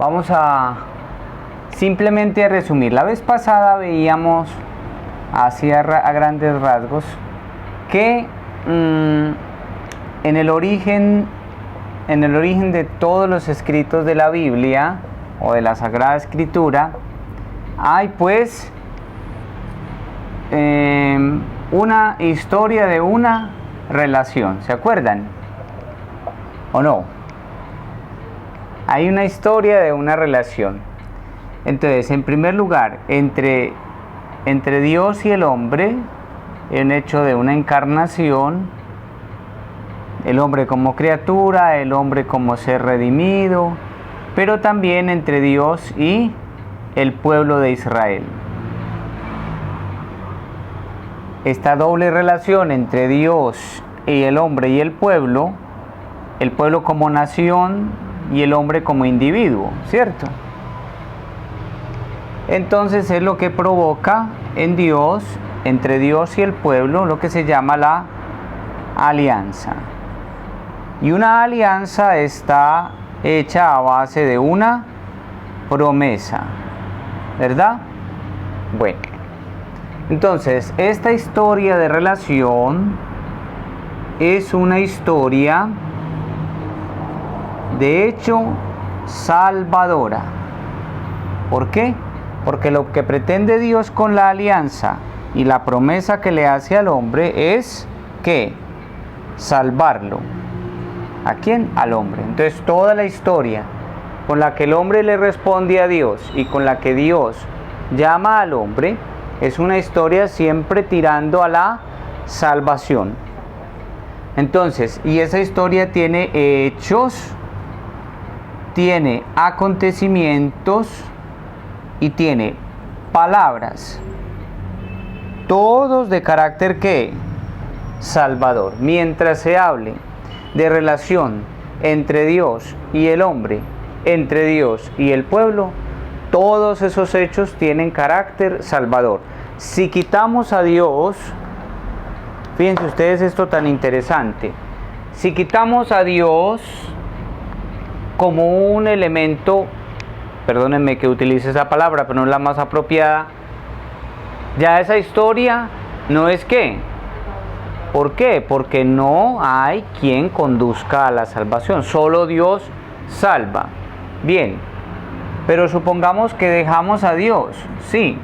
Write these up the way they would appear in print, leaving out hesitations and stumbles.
Vamos a simplemente resumir. La vez pasada veíamos así a grandes rasgos que en el origen de todos los escritos de la Biblia o de la Sagrada Escritura hay pues una historia de una relación. ¿Se acuerdan? ¿O no? Hay una historia de una relación. Entonces, en primer lugar, entre Dios y el hombre, un hecho de una encarnación, el hombre como criatura, el hombre como ser redimido, pero también entre Dios y el pueblo de Israel. Esta doble relación entre Dios y el hombre y el pueblo como nación y el hombre como individuo, ¿cierto? Entonces es lo que provoca en Dios, entre Dios y el pueblo, lo que se llama la alianza. Y una alianza está hecha a base de una promesa, ¿verdad? Bueno, entonces esta historia de relación es una historia de hecho salvadora. ¿Por qué? Porque lo que pretende Dios con la alianza y la promesa que le hace al hombre es ¿qué? Salvarlo. ¿A quién? Al hombre. Entonces toda la historia con la que el hombre le responde a Dios y con la que Dios llama al hombre es una historia siempre tirando a la salvación. Entonces, y esa historia tiene hechos, tiene acontecimientos y tiene palabras, todos de carácter ¿qué? Salvador. Mientras se hable de relación entre Dios y el hombre, entre Dios y el pueblo, todos esos hechos tienen carácter salvador. Si quitamos a Dios, fíjense ustedes esto tan interesante, si quitamos a Dios como un elemento, perdónenme que utilice esa palabra, pero no es la más apropiada, ya esa historia no es ¿qué? ¿Por qué? Porque no hay quien conduzca a la salvación, solo Dios salva. Bien, pero supongamos que dejamos a Dios, sí,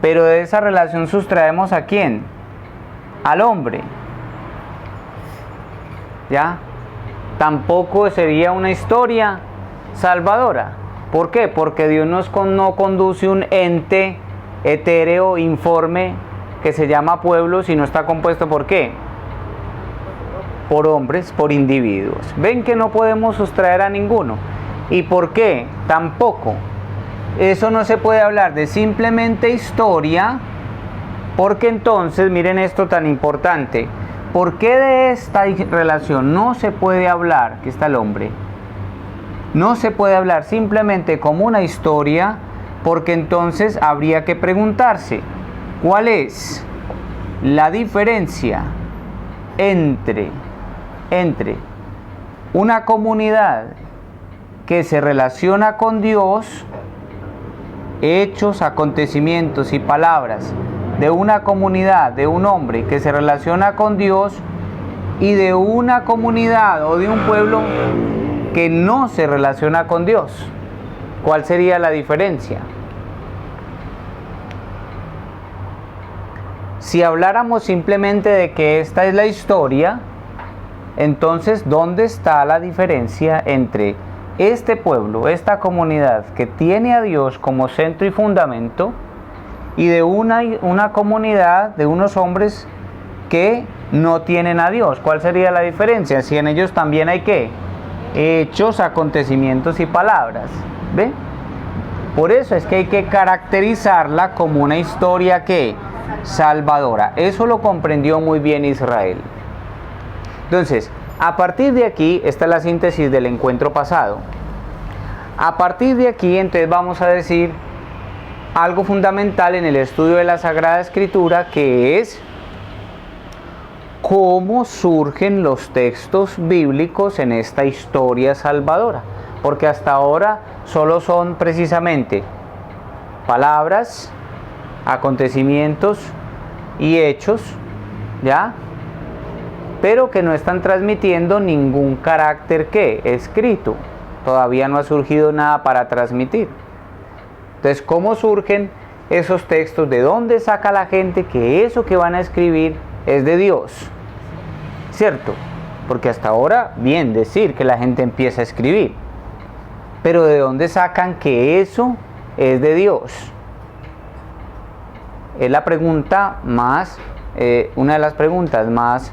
pero de esa relación sustraemos ¿a quién? Al hombre. ¿Ya? Tampoco sería una historia salvadora. ¿Por qué? Porque Dios no conduce un ente etéreo, informe, que se llama pueblo, sino está compuesto ¿por qué? Por hombres, por individuos. ¿Ven que no podemos sustraer a ninguno? ¿Y por qué? Tampoco. Eso no se puede hablar de simplemente historia, porque entonces, miren esto tan importante, ¿por qué de esta relación no se puede hablar, que está el hombre? No se puede hablar simplemente como una historia, porque entonces habría que preguntarse, ¿cuál es la diferencia entre una comunidad que se relaciona con Dios, hechos, acontecimientos y palabras de una comunidad, de un hombre que se relaciona con Dios, y de una comunidad o de un pueblo que no se relaciona con Dios? ¿Cuál sería la diferencia? Si habláramos simplemente de que esta es la historia, entonces ¿dónde está la diferencia entre este pueblo, esta comunidad que tiene a Dios como centro y fundamento, y de una comunidad de unos hombres que no tienen a Dios? ¿Cuál sería la diferencia? Si en ellos también hay ¿qué? Hechos, acontecimientos y palabras. ¿Ve? Por eso es que hay que caracterizarla como una historia ¿qué? Salvadora. Eso lo comprendió muy bien Israel. Entonces, a partir de aquí, esta es la síntesis del encuentro pasado. A partir de aquí, entonces vamos a decir algo fundamental en el estudio de la Sagrada Escritura, que es cómo surgen los textos bíblicos en esta historia salvadora. porque hasta ahora solo son precisamente palabras, acontecimientos y hechos, ¿ya? Pero que no están transmitiendo ningún carácter escrito. Todavía no ha surgido nada para transmitir. Entonces, ¿cómo surgen esos textos? ¿De dónde saca la gente que eso que van a escribir es de Dios? ¿Cierto? Porque hasta ahora, bien decir que la gente empieza a escribir, pero ¿de dónde sacan que eso es de Dios? Es la pregunta más, una de las preguntas más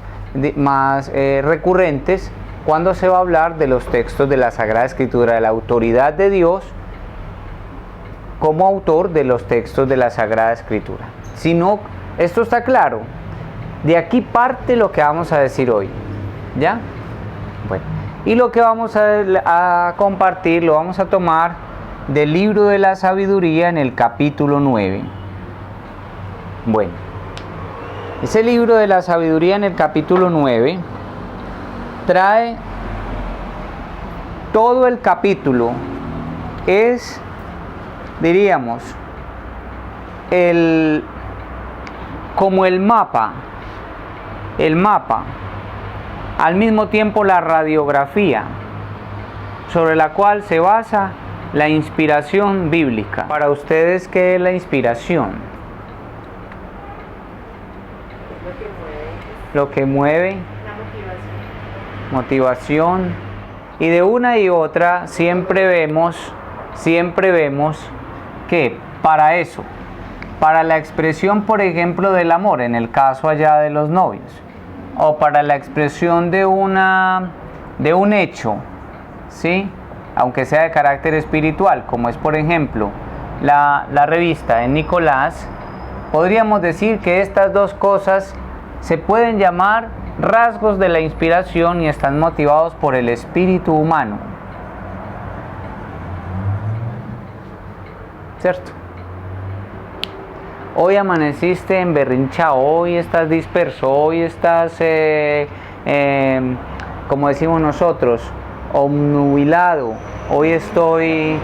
recurrentes cuando se va a hablar de los textos de la Sagrada Escritura, de la autoridad de Dios como autor de los textos de la Sagrada Escritura. Si no, esto está claro. De aquí parte lo que vamos a decir hoy, ¿ya? Bueno, y lo que vamos a compartir lo vamos a tomar del libro de la sabiduría en el capítulo 9. Bueno, ese libro de la sabiduría en el capítulo 9 trae todo el capítulo, es, diríamos, como el mapa, al mismo tiempo la radiografía sobre la cual se basa la inspiración bíblica. Para ustedes, ¿qué es la inspiración? Lo que mueve, la motivación, y de una y otra siempre vemos que para eso, para la expresión, por ejemplo, del amor, en el caso allá de los novios, o para la expresión de un hecho, ¿sí? Aunque sea de carácter espiritual, como es, por ejemplo, la revista de Nicolás, podríamos decir que estas dos cosas se pueden llamar rasgos de la inspiración y están motivados por el espíritu humano, ¿cierto? Hoy amaneciste emberrinchado, hoy estás disperso, hoy estás, como decimos nosotros, obnubilado. Hoy estoy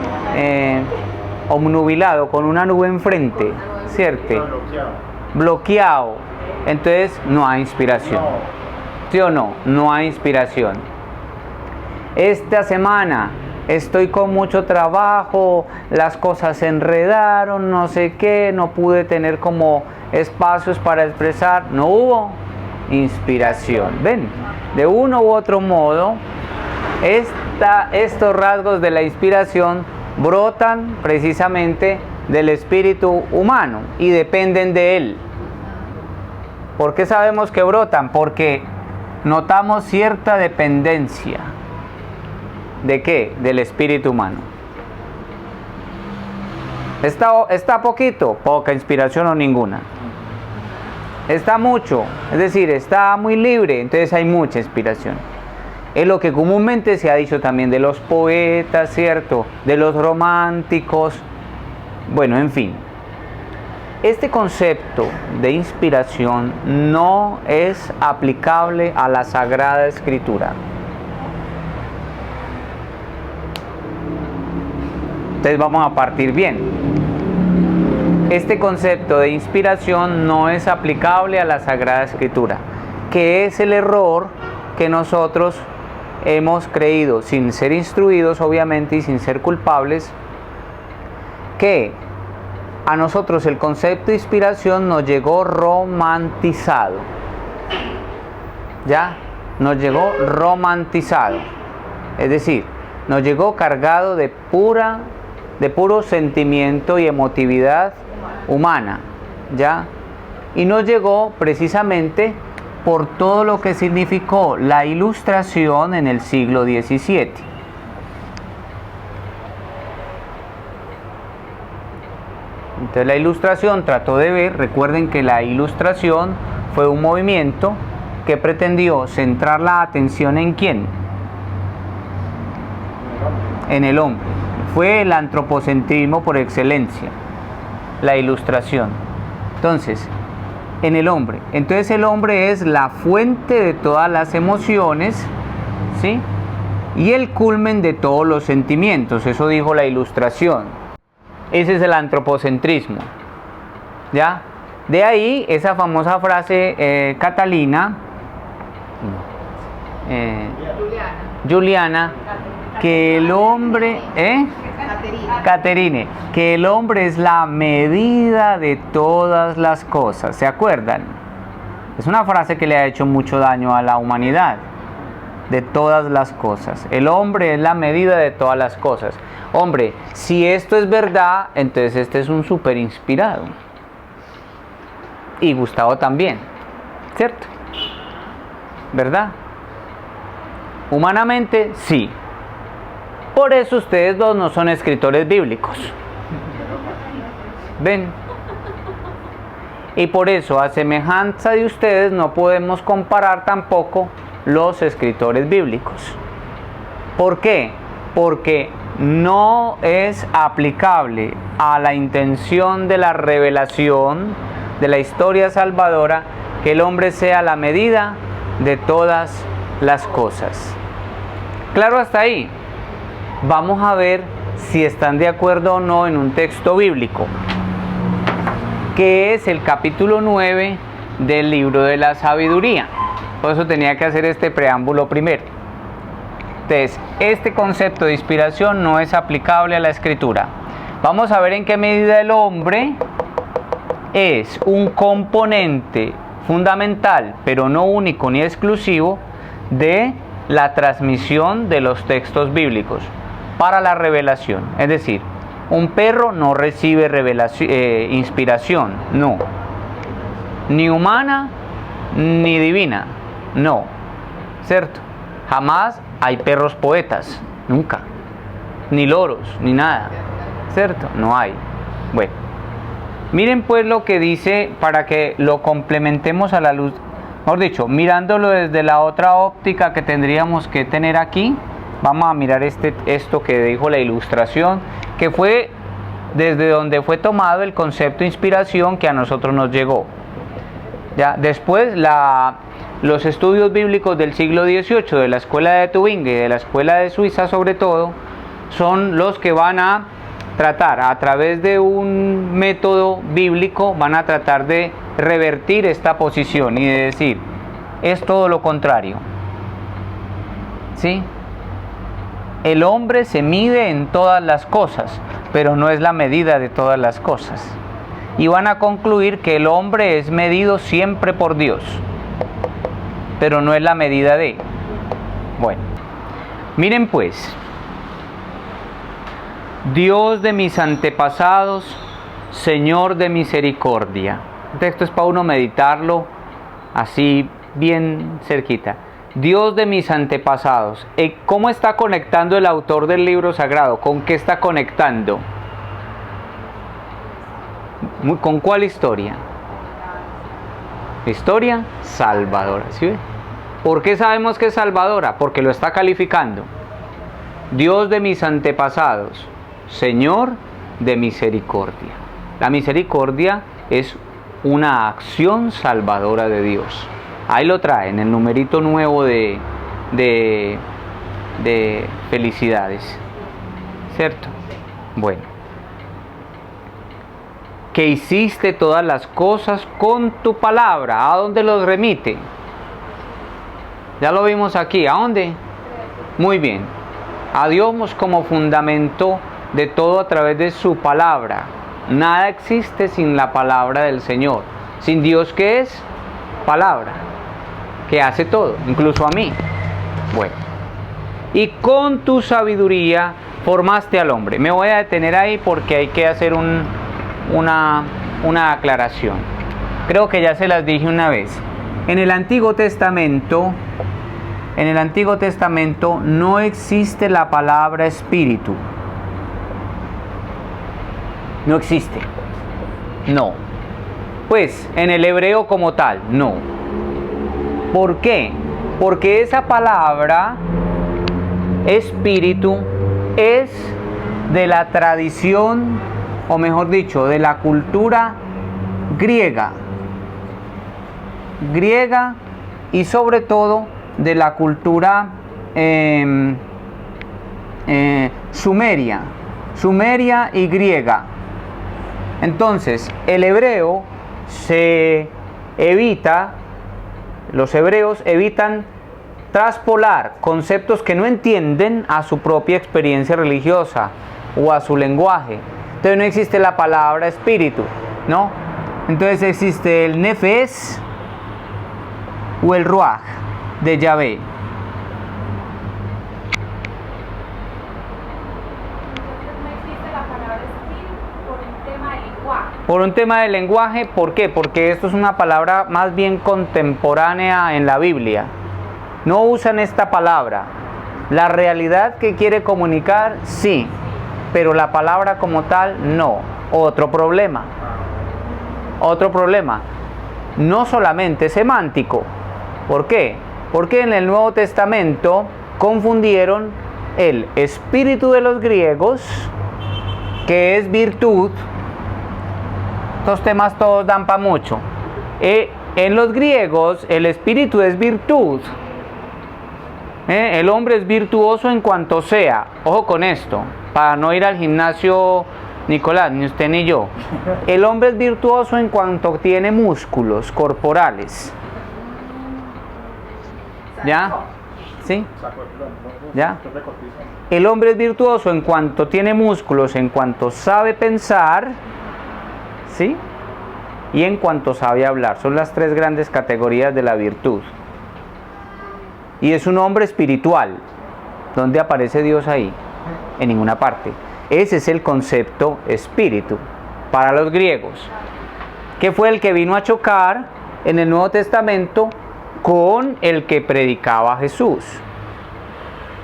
obnubilado con una nube enfrente, ¿cierto? Bloqueado. Entonces no hay inspiración. ¿Sí o no? No hay inspiración. Esta semana estoy con mucho trabajo, las cosas se enredaron, no sé qué, no pude tener como espacios para expresar, no hubo inspiración. Ven, de uno u otro modo, estos rasgos de la inspiración brotan precisamente del espíritu humano y dependen de él. ¿Por qué sabemos que brotan? Porque notamos cierta dependencia. ¿De qué? Del espíritu humano. ¿Está poquito? Poca inspiración o ninguna. Está mucho, es decir, está muy libre, entonces hay mucha inspiración. Es lo que comúnmente se ha dicho también de los poetas, ¿cierto? De los románticos. Bueno, en fin. Este concepto de inspiración no es aplicable a la Sagrada Escritura. Entonces vamos a partir bien. Este concepto de inspiración no es aplicable a la Sagrada Escritura, que es el error que nosotros hemos creído, sin ser instruidos obviamente y sin ser culpables, que a nosotros el concepto de inspiración nos llegó romantizado. ¿Ya? Nos llegó romantizado. Es decir, nos llegó cargado de puro sentimiento y emotividad humana. ¿Ya? Y nos llegó precisamente por todo lo que significó la Ilustración en el siglo XVII. Entonces la Ilustración trató de ver, recuerden que la Ilustración fue un movimiento que pretendió centrar la atención ¿en quién? En el hombre. Fue el antropocentrismo por excelencia, la Ilustración. Entonces, en el hombre. Entonces el hombre es la fuente de todas las emociones, ¿sí? y el culmen de todos los sentimientos. Eso dijo la Ilustración. Ese es el antropocentrismo. ¿Ya? De ahí esa famosa frase Juliana, que el hombre, Caterine, que el hombre es la medida de todas las cosas. ¿Se acuerdan? Es una frase que le ha hecho mucho daño a la humanidad. De todas las cosas. El hombre es la medida de todas las cosas. Hombre, si esto es verdad, entonces este es un súper inspirado. Y Gustavo también, ¿cierto? ¿Verdad? Humanamente, sí. Por eso ustedes dos no son escritores bíblicos. ¿Ven? Y por eso, a semejanza de ustedes, no podemos comparar tampoco los escritores bíblicos. ¿Por qué? Porque no es aplicable a la intención de la revelación de la historia salvadora que el hombre sea la medida de todas las cosas. Claro hasta ahí. Vamos a ver si están de acuerdo o no en un texto bíblico, que es el capítulo 9 del libro de la sabiduría. Por eso tenía que hacer este preámbulo primero. Entonces, este concepto de inspiración no es aplicable a la escritura. Vamos a ver en qué medida el hombre es un componente fundamental, pero no único ni exclusivo, de la transmisión de los textos bíblicos para la revelación. Es decir, un perro no recibe inspiración, no. Ni humana, ni divina, no. ¿Cierto? Jamás hay perros poetas, nunca. Ni loros, ni nada. ¿Cierto? No hay. Bueno. Miren pues lo que dice para que lo complementemos a la luz. Mejor dicho, mirándolo desde la otra óptica que tendríamos que tener aquí. Vamos a mirar esto que dijo la Ilustración, que fue desde donde fue tomado el concepto de inspiración que a nosotros nos llegó. ¿Ya? Después los estudios bíblicos del siglo XVIII, de la escuela de Tübingen y de la escuela de Suiza sobre todo, son los que van a tratar a través de un método bíblico, van a tratar de revertir esta posición y de decir, es todo lo contrario. ¿Sí? El hombre se mide en todas las cosas, pero no es la medida de todas las cosas. Y van a concluir que el hombre es medido siempre por Dios, pero no es la medida de. Bueno, miren pues. Dios de mis antepasados, Señor de misericordia. El texto es para uno meditarlo así bien cerquita. Dios de mis antepasados. ¿Cómo está conectando el autor del libro sagrado? ¿Con qué está conectando? ¿Con cuál historia? Historia salvadora. ¿Sí? ¿Por qué sabemos que es salvadora? Porque lo está calificando. Dios de mis antepasados, Señor de misericordia. La misericordia es una acción salvadora de Dios. Ahí lo trae en el numerito nuevo de felicidades. ¿Cierto? Bueno. Que hiciste todas las cosas con tu palabra. ¿A dónde los remite? Ya lo vimos aquí. ¿A dónde? Muy bien. A Dios como fundamento de todo a través de su palabra. Nada existe sin la palabra del Señor. Sin Dios, ¿qué es? Palabra. Que hace todo, incluso a mí. Bueno. Y con tu sabiduría formaste al hombre. Me voy a detener ahí porque hay que hacer una aclaración. Creo que ya se las dije una vez. En el Antiguo Testamento no existe la palabra espíritu. No existe. No. Pues en el hebreo como tal, no. ¿Por qué? Porque esa palabra espíritu es de la tradición, o mejor dicho, de la cultura griega. Griega y sobre todo de la cultura Sumeria y griega. Entonces, el hebreo los hebreos evitan traspolar conceptos que no entienden a su propia experiencia religiosa o a su lenguaje. Entonces no existe la palabra espíritu, ¿no? Entonces existe el nefes o el ruaj de Yahvé. Por un tema de lenguaje, ¿por qué? Porque esto es una palabra más bien contemporánea en la Biblia. No usan esta palabra. La realidad que quiere comunicar, sí, pero la palabra como tal, no. Otro problema. No solamente semántico. ¿Por qué? Porque en el Nuevo Testamento confundieron el espíritu de los griegos, que es virtud. Estos temas todos dan para mucho. En los griegos el espíritu es virtud. El hombre es virtuoso en cuanto sea. Ojo con esto, para no ir al gimnasio Nicolás, ni usted ni yo. El hombre es virtuoso en cuanto tiene músculos corporales. ¿Ya? ¿Sí? ¿Ya? El hombre es virtuoso en cuanto tiene músculos, en cuanto sabe pensar, ¿sí? Y en cuanto sabe hablar. Son las tres grandes categorías de la virtud. Y es un hombre espiritual. ¿Dónde aparece Dios ahí? En ninguna parte. Ese es el concepto espíritu para los griegos, que fue el que vino a chocar en el Nuevo Testamento con el que predicaba Jesús.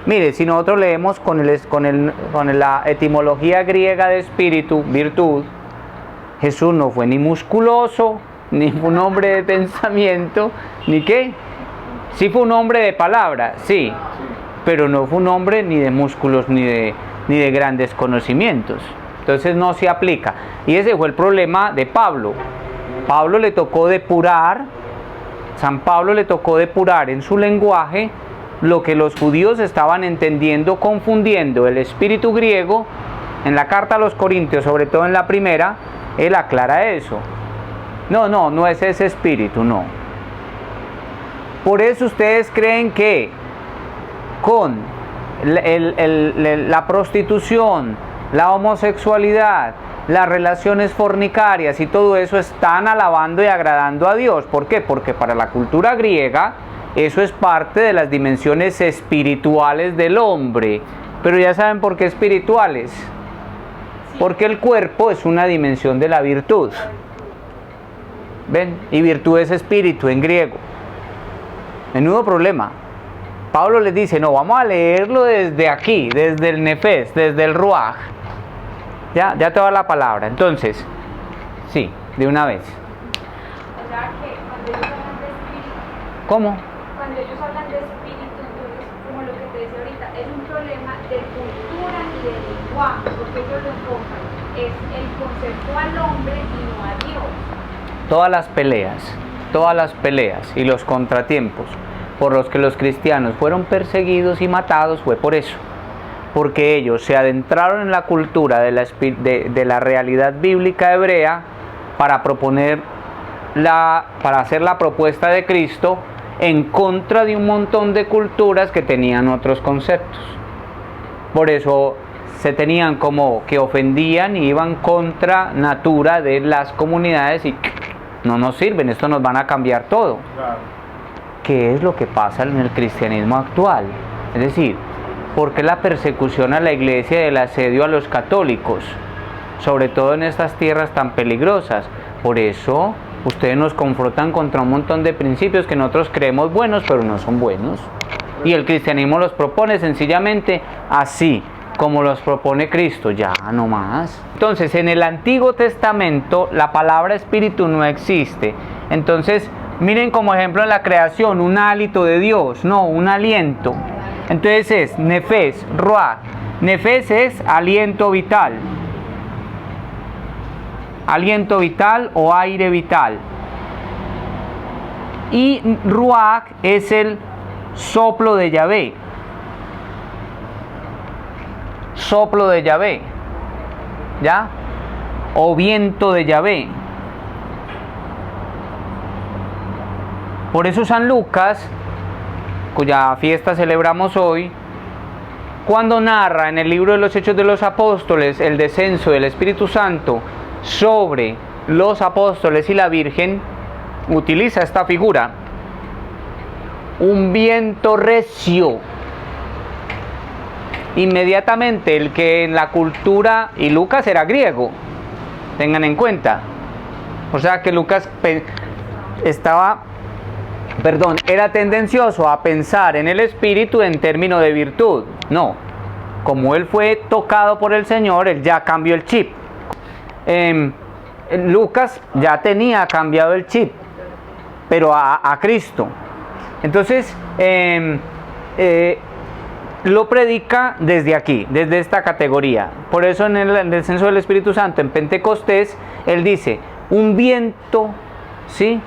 Mire, si nosotros leemos con la etimología griega de espíritu, virtud, Jesús no fue ni musculoso, ni fue un hombre de pensamiento, ni qué. Sí fue un hombre de palabra, sí, pero no fue un hombre ni de músculos ni de grandes conocimientos. Entonces no se aplica. Y ese fue el problema de Pablo. Pablo le tocó depurar, San Pablo le tocó depurar en su lenguaje lo que los judíos estaban entendiendo, confundiendo el espíritu griego. En la carta a los Corintios, sobre todo en la primera, él aclara eso. No es ese espíritu, no. Por eso ustedes creen que con la prostitución, la homosexualidad, las relaciones fornicarias y todo eso están alabando y agradando a Dios. ¿Por qué? Porque para la cultura griega eso es parte de las dimensiones espirituales del hombre. Pero ya saben por qué espirituales. Porque el cuerpo es una dimensión de la virtud. ¿Ven? Y virtud es espíritu en griego. Menudo problema. Pablo les dice, no, vamos a leerlo desde aquí, desde el nefes, desde el ruaj. Ya te va la palabra. Entonces, sí, de una vez. O sea que cuando ellos hablan de espíritu, ¿Cómo? cuando ellos hablan de espíritu, entonces, como lo que te decía ahorita, es un problema de cultura y de lenguaje, porque ellos lo enfocan, es el concepto al hombre y no a Dios. Todas las peleas y los contratiempos por los que los cristianos fueron perseguidos y matados fue por eso. Porque ellos se adentraron en la cultura de la realidad bíblica hebrea para hacer la propuesta de Cristo en contra de un montón de culturas que tenían otros conceptos. Por eso se tenían como que ofendían y iban contra natura de las comunidades y no nos sirven, esto nos van a cambiar todo. Claro. ¿Qué es lo que pasa en el cristianismo actual? Es decir, ¿por qué la persecución a la iglesia y el asedio a los católicos? Sobre todo en estas tierras tan peligrosas. Por eso ustedes nos confrontan contra un montón de principios que nosotros creemos buenos, pero no son buenos. Y el cristianismo los propone sencillamente así, como los propone Cristo, ya no más. Entonces, en el Antiguo Testamento la palabra espíritu no existe. Entonces, miren como ejemplo en la creación, un hálito de Dios, no, un aliento. Entonces es nefes, ruach. Nefes es aliento vital. Aliento vital o aire vital. Y ruach es el soplo de Yahvé. soplo de Yahvé, ¿ya? O viento de Yahvé. Por eso San Lucas, cuya fiesta celebramos hoy, cuando narra en el libro de los Hechos de los Apóstoles el descenso del Espíritu Santo sobre los apóstoles y la Virgen, utiliza esta figura: un viento recio. Inmediatamente el que en la cultura, y Lucas era griego, tengan en cuenta, o sea que Lucas era tendencioso a pensar en el Espíritu en términos de virtud. No, como él fue tocado por el Señor, él ya cambió el chip. Lucas ya tenía cambiado el chip, pero a Cristo. Entonces, lo predica desde aquí, desde esta categoría. Por eso en el descenso del Espíritu Santo en Pentecostés, él dice, un viento, ¿sí?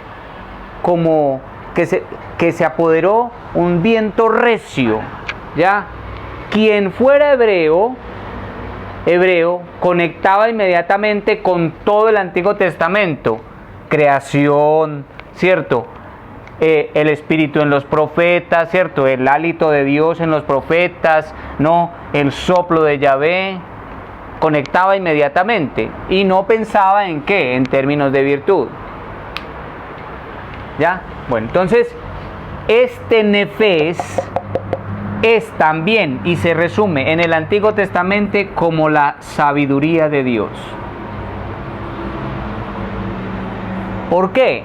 Como que se apoderó, un viento recio, ¿ya? Quien fuera hebreo, conectaba inmediatamente con todo el Antiguo Testamento, creación, ¿cierto? El Espíritu en los profetas, ¿cierto? El hálito de Dios en los profetas, ¿no? El soplo de Yahvé, conectaba inmediatamente y no pensaba en qué, en términos de virtud. ¿Ya? Bueno, entonces, este nefes es también, y se resume en el Antiguo Testamento como la sabiduría de Dios. ¿Por qué?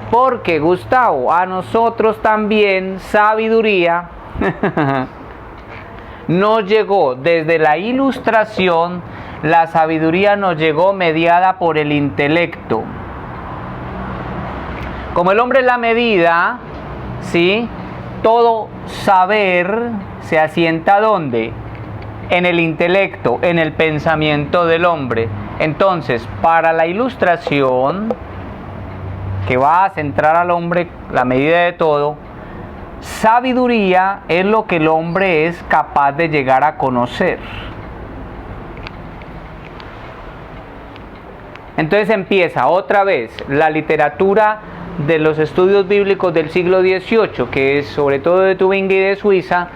Porque, Gustavo, a nosotros también sabiduría nos llegó desde la Ilustración. La sabiduría nos llegó mediada por el intelecto. Como el hombre es la medida, ¿sí? Todo saber se asienta ¿dónde? En el intelecto, en el pensamiento del hombre. Entonces, para la Ilustración, que va a centrar al hombre la medida de todo, sabiduría es lo que el hombre es capaz de llegar a conocer. Entonces empieza otra vez la literatura de los estudios bíblicos del siglo XVIII, que es sobre todo de Tübingen y de Suiza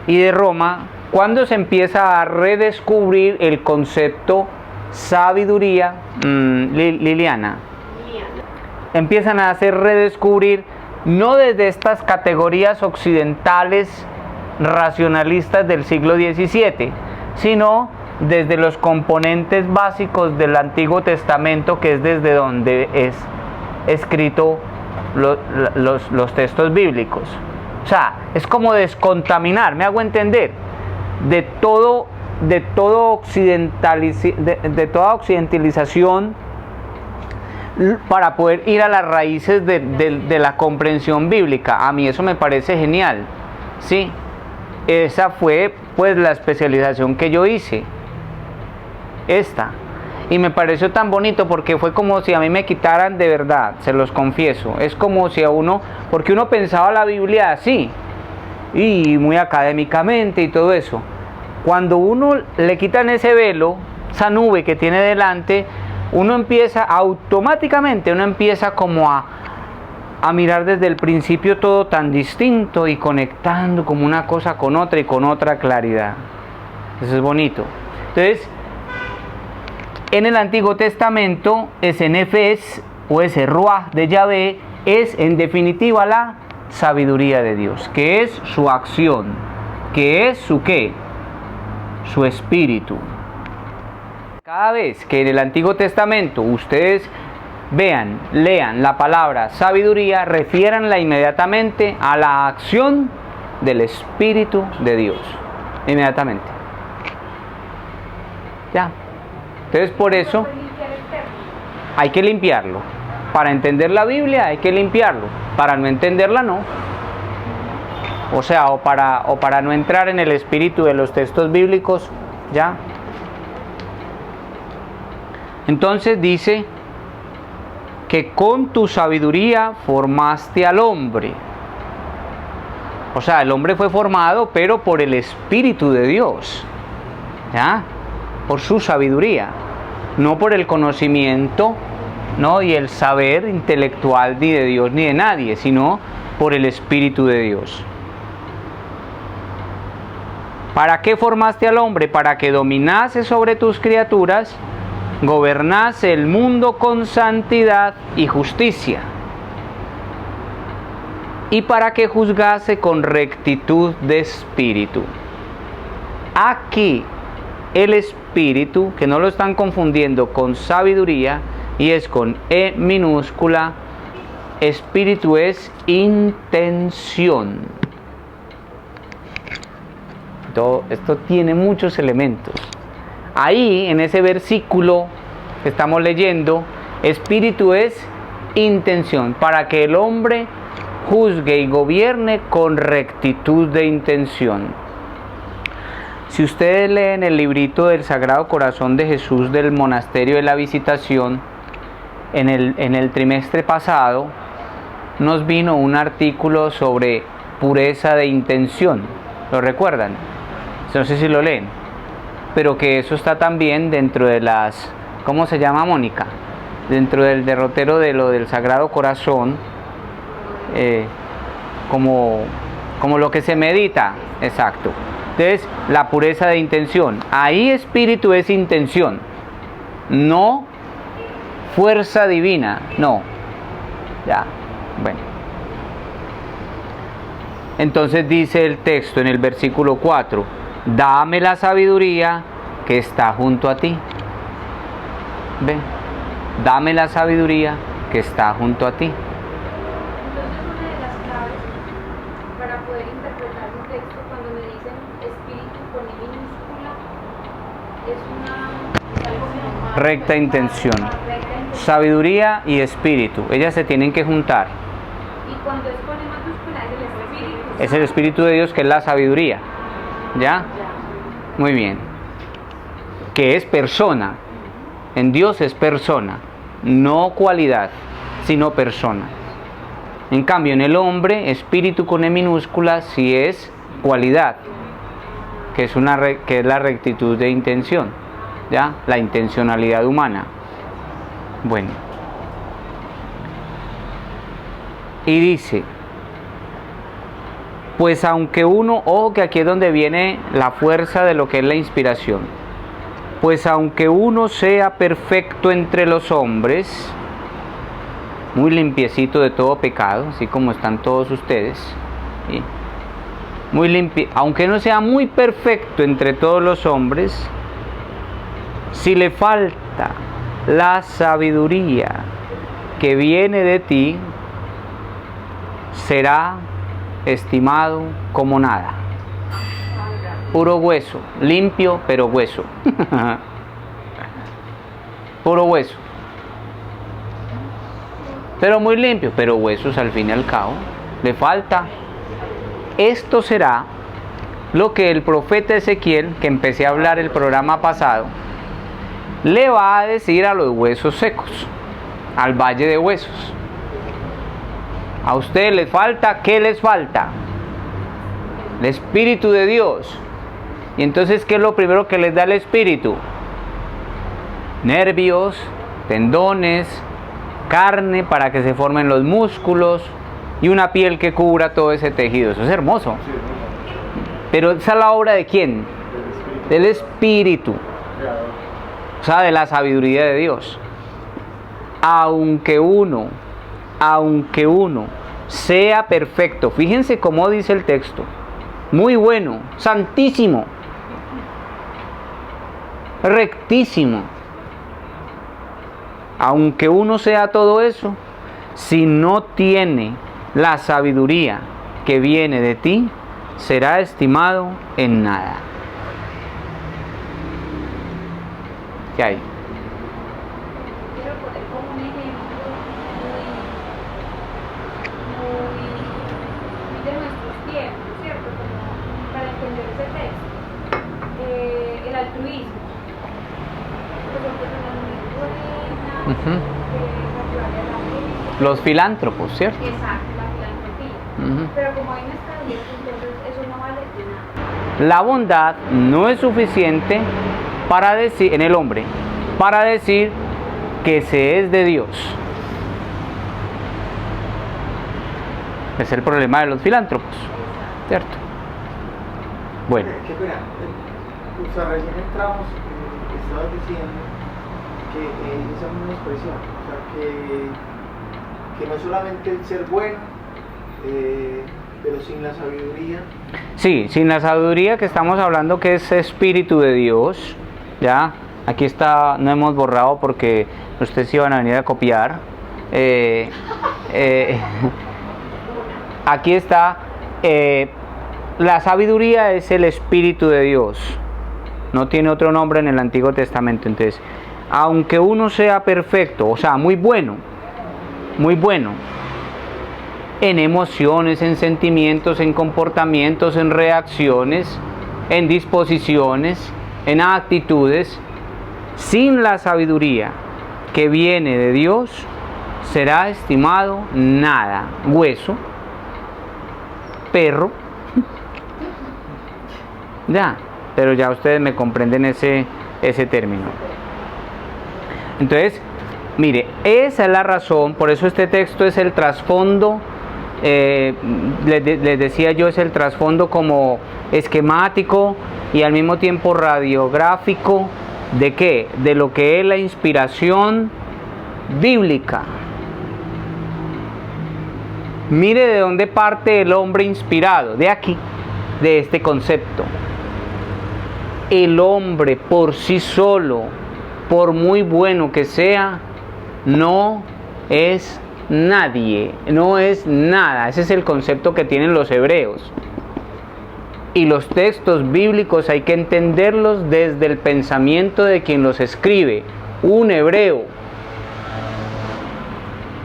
y de Roma, cuando se empieza a redescubrir el concepto sabiduría. Liliana, empiezan a hacer redescubrir, no desde estas categorías occidentales racionalistas del siglo XVII, sino desde los componentes básicos del Antiguo Testamento, que es desde donde es escrito los textos bíblicos. O sea, es como descontaminar, me hago entender, de toda occidentalización, para poder ir a las raíces de la comprensión bíblica. A mí eso me parece genial, ¿sí? Esa fue pues la especialización que yo hice, y me pareció tan bonito porque fue como si a mí me quitaran, de verdad, se los confieso, es como si a uno, porque uno pensaba la Biblia así, y muy académicamente y todo eso. Cuando uno le quitan ese velo, esa nube que tiene delante, uno empieza automáticamente, como a mirar desde el principio todo tan distinto y conectando como una cosa con otra y con otra claridad. Eso es bonito. Entonces, en el Antiguo Testamento, ese nefes o ese ruaj de Yahvé es en definitiva la sabiduría de Dios, que es su acción, que es su ¿qué? Su espíritu. Cada vez que en el Antiguo Testamento ustedes lean la palabra sabiduría, refiéranla inmediatamente a la acción del Espíritu de Dios. Inmediatamente. Ya. Entonces por eso hay que limpiarlo. Para entender la Biblia hay que limpiarlo. Para no entenderla no. O sea, o para no entrar en el espíritu de los textos bíblicos, ya. Entonces dice que con tu sabiduría formaste al hombre. O sea, el hombre fue formado, pero por el Espíritu de Dios. ¿ya? Por su sabiduría, no por el conocimiento, ¿no? Y el saber intelectual ni de Dios ni de nadie, sino por el Espíritu de Dios. ¿Para qué formaste al hombre? Para que dominase sobre tus criaturas, gobernase el mundo con santidad y justicia, y para que juzgase con rectitud de espíritu. Aquí el espíritu, que no lo están confundiendo con sabiduría, y es con E minúscula. Espíritu es intención. Esto tiene muchos elementos. Ahí, en ese versículo que estamos leyendo, espíritu es intención, para que el hombre juzgue y gobierne con rectitud de intención. Si ustedes leen el librito del Sagrado Corazón de Jesús del Monasterio de la Visitación, en el trimestre pasado nos vino un artículo sobre pureza de intención. ¿Lo recuerdan? No sé si lo leen, pero que eso está también dentro de las, ¿cómo se llama, Mónica? Dentro del derrotero de lo del Sagrado Corazón, como lo que se medita, exacto. Entonces, la pureza de intención, ahí espíritu es intención, no fuerza divina, no, ya, bueno. Entonces dice el texto en el versículo 4, dame la sabiduría que está junto a ti. Ven, dame la sabiduría que está junto a ti. Entonces, una de las claves para poder interpretar un texto, cuando me dicen espíritu con I minúscula, es algo normal. Recta intención. Sabiduría y espíritu, ellas se tienen que juntar. Y cuando es con E mayúscula es el espíritu. Es el Espíritu de Dios, que es la sabiduría. ¿Ya? Muy bien. Que es persona. En Dios es persona, no cualidad, sino persona. En cambio, en el hombre, espíritu con E minúscula sí es cualidad, que es la rectitud de intención, ¿ya? La intencionalidad humana. Bueno. Y dice, pues aunque uno, ojo que aquí es donde viene la fuerza de lo que es la inspiración, pues aunque uno sea perfecto entre los hombres, muy limpiecito de todo pecado, así como están todos ustedes, ¿sí? Muy limpio, aunque no sea muy perfecto entre todos los hombres, si le falta la sabiduría que viene de ti, será estimado como nada. Puro hueso, limpio pero hueso. Puro hueso. Pero muy limpio, pero huesos al fin y al cabo. Le falta. Esto será lo que el profeta Ezequiel, que empecé a hablar el programa pasado, le va a decir a los huesos secos, al valle de huesos. A ustedes les falta, ¿qué les falta? El Espíritu de Dios. Y entonces, ¿qué es lo primero que les da el Espíritu? Nervios, tendones, carne para que se formen los músculos y una piel que cubra todo ese tejido. Eso es hermoso. Pero esa es la obra ¿de quién? Del Espíritu. O sea, de la sabiduría de Dios. Aunque uno sea perfecto, fíjense cómo dice el texto, muy bueno, santísimo, rectísimo, aunque uno sea todo eso, si no tiene la sabiduría que viene de ti, será estimado en nada. ¿Qué hay? Quiero poner como un ejemplo muy de nuestros tiempos, ¿cierto? Como para entender ese texto. El altruismo. Pues son personas muy buenas, ayudarle a la gente. Los filántropos, ¿cierto? Exacto, la filantropía. Pero como hay mercaderías, entonces eso no vale de nada. La bondad no es suficiente para decir, en el hombre, para decir que se es de Dios. Es el problema de los filántropos, ¿cierto? Bueno. Qué pena. O sea, recién entramos, estabas diciendo que esa misma expresión, o sea, que no solamente el ser bueno, pero sin la sabiduría. Sí, sin la sabiduría, que estamos hablando que es Espíritu de Dios, ¿ya? Aquí está, no hemos borrado porque ustedes iban a venir a copiar. Aquí está, la sabiduría es el Espíritu de Dios, no tiene otro nombre en el Antiguo Testamento. Entonces, aunque uno sea perfecto, o sea, muy bueno, en emociones, en sentimientos, en comportamientos, en reacciones, en disposiciones, en actitudes, sin la sabiduría que viene de Dios, será estimado nada, hueso, perro, ya, pero ya ustedes me comprenden ese término. Entonces, mire, esa es la razón, por eso este texto es el trasfondo, les decía yo, es el trasfondo como esquemático y al mismo tiempo radiográfico de qué, de lo que es la inspiración bíblica. Mire de dónde parte el hombre inspirado, de aquí, de este concepto. El hombre por sí solo, por muy bueno que sea, no es nadie, no es nada. Ese es el concepto que tienen los hebreos. Y los textos bíblicos hay que entenderlos desde el pensamiento de quien los escribe, un hebreo.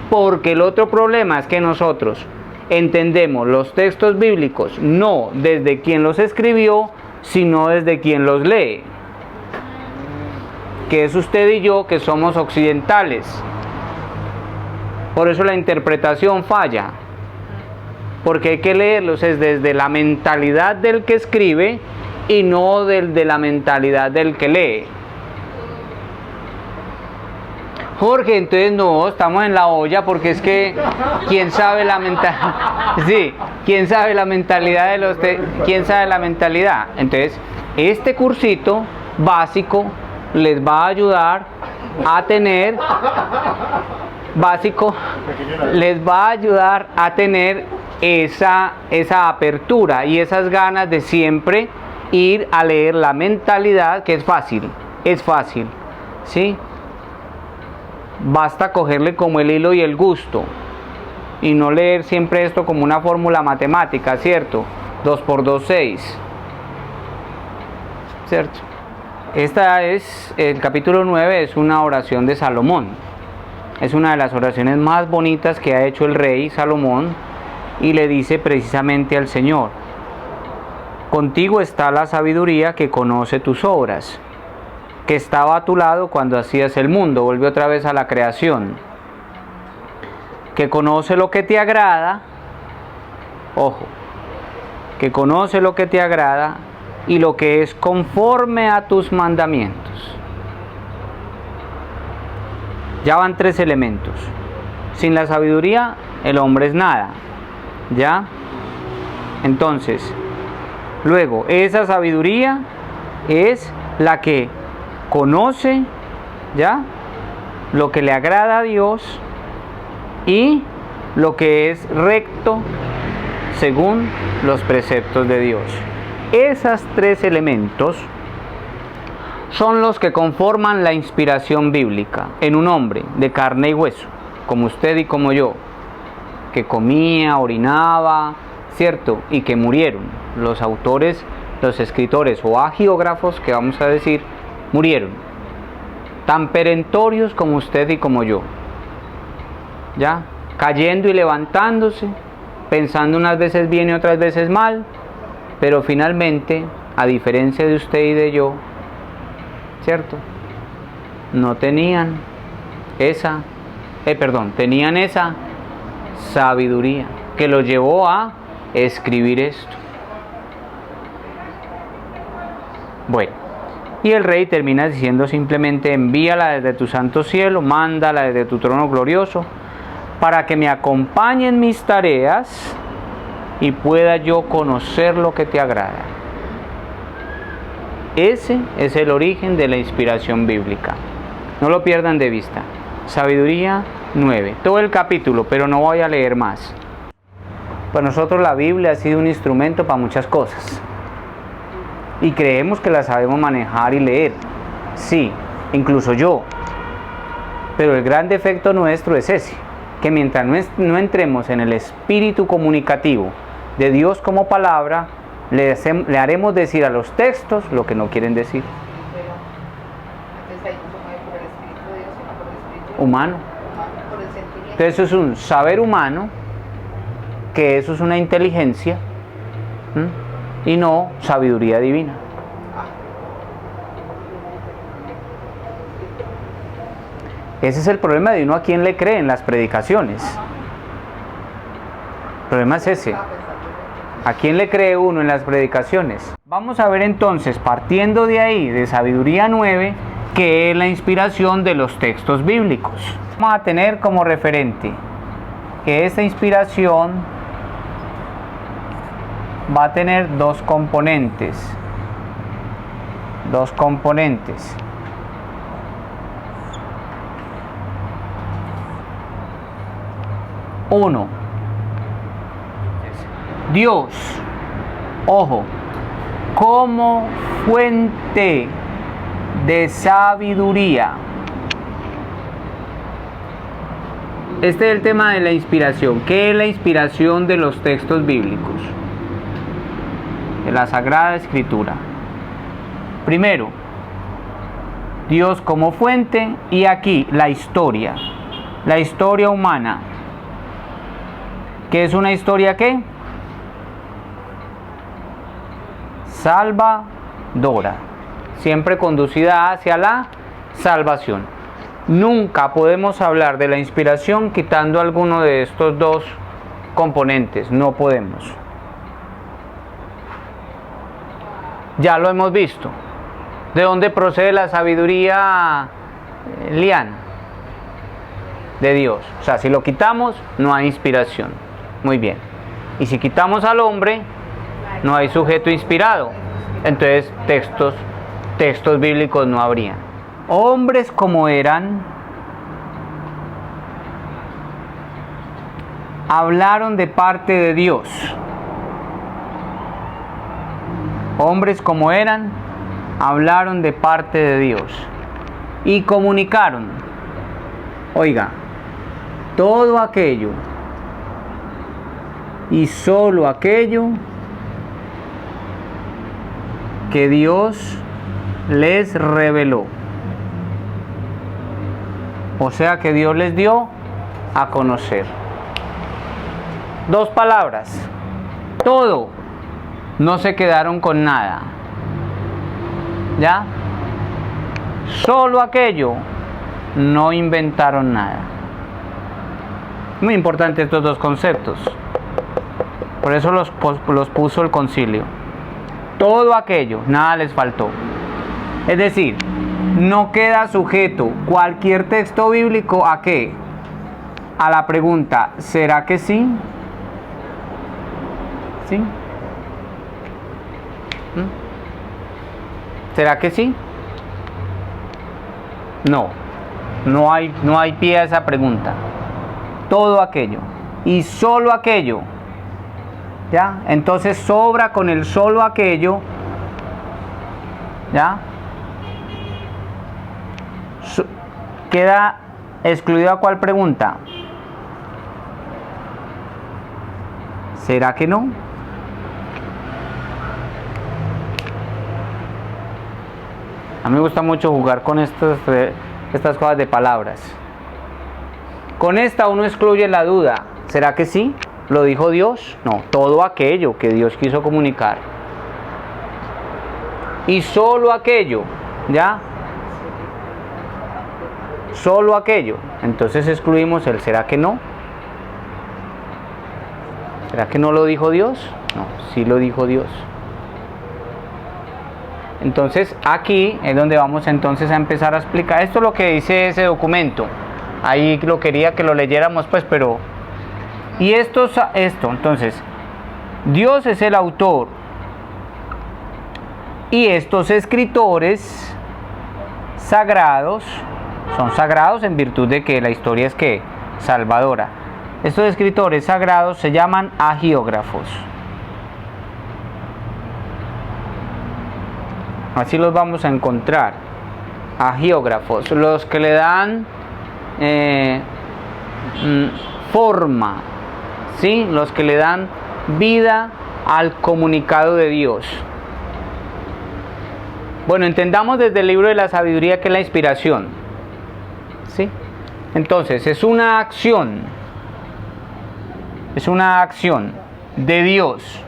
Porque el otro problema es que nosotros entendemos los textos bíblicos no desde quien los escribió, sino desde quien los lee. Que es usted y yo, que somos occidentales. Por eso la interpretación falla. Porque hay que leerlos es desde la mentalidad del que escribe y no desde la mentalidad del que lee. Jorge, entonces no, estamos en la olla porque es que quién sabe la mentalidad. Sí, quién sabe la mentalidad de los quién sabe la mentalidad. Entonces, este cursito básico les va a ayudar a tener esa apertura y esas ganas de siempre ir a leer la mentalidad, que es fácil, ¿sí? Basta cogerle como el hilo y el gusto y no leer siempre esto como una fórmula matemática, ¿cierto? 2 por 2, 6, ¿cierto? Esta es, el capítulo 9 es una oración de Salomón. Es una de las oraciones más bonitas que ha hecho el rey Salomón y le dice precisamente al Señor: contigo está la sabiduría que conoce tus obras, que estaba a tu lado cuando hacías el mundo. Vuelve otra vez a la creación. Que conoce lo que te agrada, ojo, que conoce lo que te agrada y lo que es conforme a tus mandamientos. Ya van 3 elementos. Sin la sabiduría el hombre es nada, ¿ya? Entonces, luego, esa sabiduría es la que conoce, ¿ya?, lo que le agrada a Dios y lo que es recto según los preceptos de Dios. Esos 3 elementos son los que conforman la inspiración bíblica en un hombre de carne y hueso, como usted y como yo, que comía, orinaba, ¿cierto? Y que murieron. Los autores, los escritores o agiógrafos, que vamos a decir, murieron. Tan perentorios como usted y como yo. ¿Ya? Cayendo y levantándose, pensando unas veces bien y otras veces mal, pero finalmente, a diferencia de usted y de yo, ¿cierto?, no tenían tenían esa sabiduría que los llevó a escribir esto. Bueno, y el rey termina diciendo simplemente: envíala desde tu santo cielo, mándala desde tu trono glorioso, para que me acompañe en mis tareas y pueda yo conocer lo que te agrada. Ese es el origen de la inspiración bíblica. No lo pierdan de vista. Sabiduría 9. Todo el capítulo, pero no voy a leer más. Para nosotros la Biblia ha sido un instrumento para muchas cosas. Y creemos que la sabemos manejar y leer. Sí, incluso yo. Pero el gran defecto nuestro es ese, que mientras no entremos en el espíritu comunicativo de Dios como palabra, le haremos decir a los textos lo que no quieren decir. Pero entonces ahí no se mueve por el Espíritu de Dios, sino por el Espíritu Humano. por el sentimiento. Entonces eso es un saber humano, que eso es una inteligencia, y no sabiduría divina. Ese es el problema de uno a quien le cree en las predicaciones. El problema es ese. ¿A quién le cree uno en las predicaciones? Vamos a ver entonces, partiendo de ahí, de Sabiduría 9, qué es la inspiración de los textos bíblicos. Vamos a tener como referente que esta inspiración va a tener dos componentes. Uno, Dios, ojo, como fuente de sabiduría. Este es el tema de la inspiración. ¿Qué es la inspiración de los textos bíblicos? De la Sagrada Escritura. Primero, Dios como fuente, y aquí la historia humana. ¿Qué es una historia qué? Salvadora, siempre conducida hacia la salvación. Nunca podemos hablar de la inspiración quitando alguno de estos dos componentes, no podemos. Ya lo hemos visto. ¿De dónde procede la sabiduría, Lian? De Dios. O sea, si lo quitamos, no hay inspiración. Muy bien. Y si quitamos al hombre, no hay sujeto inspirado. Entonces, textos bíblicos no habría. Hombres como eran, hablaron de parte de Dios. Hombres como eran, hablaron de parte de Dios y comunicaron, oiga, todo aquello y solo aquello que Dios les reveló. O sea que Dios les dio a conocer. Dos palabras, todo. No se quedaron con nada. ¿Ya? Solo aquello. No inventaron nada. Muy importante estos dos conceptos. Por eso los puso el concilio. Todo aquello, nada les faltó. Es decir, no queda sujeto cualquier texto bíblico ¿a qué? A la pregunta, ¿será que sí? ¿Sí? ¿Será que sí? No hay pie a esa pregunta. Todo aquello y solo aquello. ¿Ya? Entonces sobra con el solo aquello. ¿Ya? Queda excluida ¿cuál pregunta? ¿Será que no? A mí me gusta mucho jugar con estas cosas de palabras. Con esta uno excluye la duda. ¿Será que sí? ¿Lo dijo Dios? No, todo aquello que Dios quiso comunicar. Y solo aquello, ¿ya? Solo aquello. Entonces excluimos el ¿será que no? ¿Será que no lo dijo Dios? No, sí lo dijo Dios. Entonces aquí es donde vamos entonces a empezar a explicar. Esto es lo que dice ese documento. Ahí lo quería que lo leyéramos pues, pero... Y esto, entonces, Dios es el autor. Y estos escritores sagrados, son sagrados en virtud de que la historia es que salvadora. Estos escritores sagrados se llaman agiógrafos. Así los vamos a encontrar. Agiógrafos, los que le dan forma, ¿sí? Los que le dan vida al comunicado de Dios. Bueno, entendamos desde el libro de la sabiduría que es la inspiración, ¿sí? Entonces, es una acción de Dios,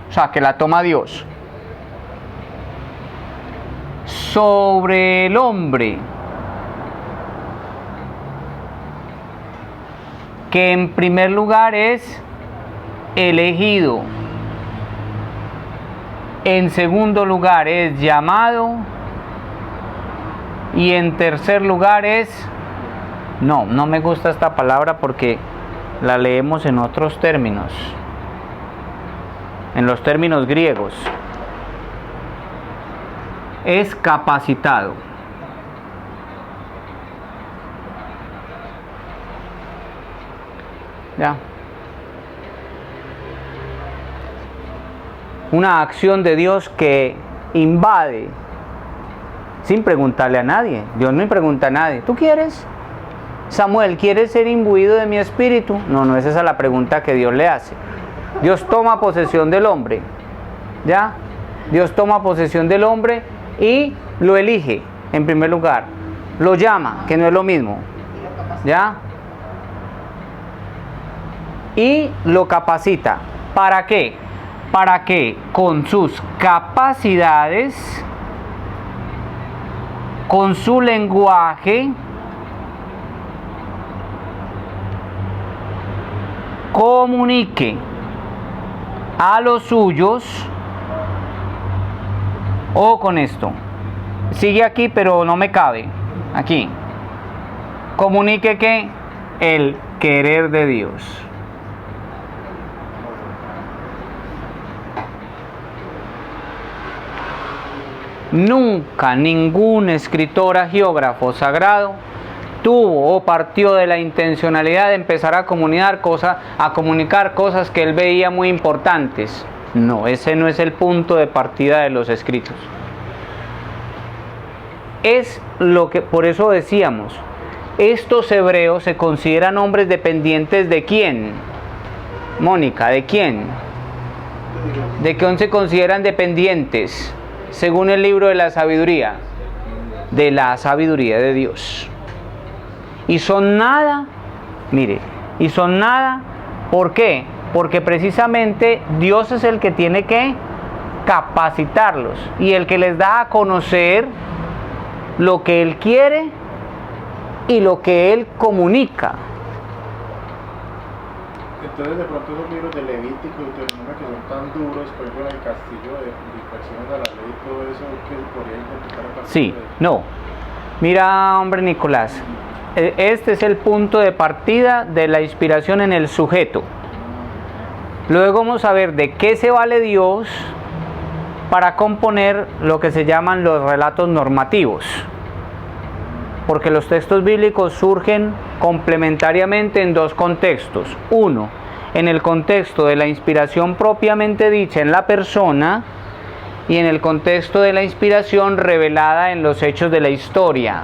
o sea, que la toma Dios sobre el hombre, que en primer lugar es elegido, en segundo lugar es llamado y en tercer lugar es, no me gusta esta palabra porque la leemos en otros términos, en los términos griegos, es capacitado. ¿Ya? Una acción de Dios que invade sin preguntarle a nadie. Dios no le pregunta a nadie. ¿Tú quieres? Samuel, ¿quieres ser imbuido de mi espíritu? No es esa la pregunta que Dios le hace. Dios toma posesión del hombre. ¿Ya? Dios toma posesión del hombre y lo elige en primer lugar. Lo llama, que no es lo mismo. ¿Ya? Y lo capacita. ¿Para qué? Para que con sus capacidades, con su lenguaje, comunique a los suyos, o con esto, sigue aquí pero no me cabe, aquí, comunique que el querer de Dios. Nunca ningún escritor agiógrafo sagrado tuvo o partió de la intencionalidad de empezar a comunicar cosas que él veía muy importantes. No, ese no es el punto de partida de los escritos. Es lo que, por eso decíamos, estos hebreos se consideran hombres dependientes de ¿quién? Mónica, ¿de quién? ¿De quién se consideran dependientes? Según el libro de la sabiduría de Dios. Y son nada, mire, y son nada, ¿por qué? Porque precisamente Dios es el que tiene que capacitarlos y el que les da a conocer lo que Él quiere y lo que Él comunica. Entonces de pronto esos libros de Levítico y Deuteronomio que son tan duros, por ejemplo el castillo de dispersiones a la ley y todo eso, que podría interpretar a partir Sí, no. Mira, hombre Nicolás, este es el punto de partida de la inspiración en el sujeto. Luego vamos a ver de qué se vale Dios para componer lo que se llaman los relatos normativos. Porque los textos bíblicos surgen complementariamente en dos contextos. Uno, en el contexto de la inspiración propiamente dicha en la persona y en el contexto de la inspiración revelada en los hechos de la historia.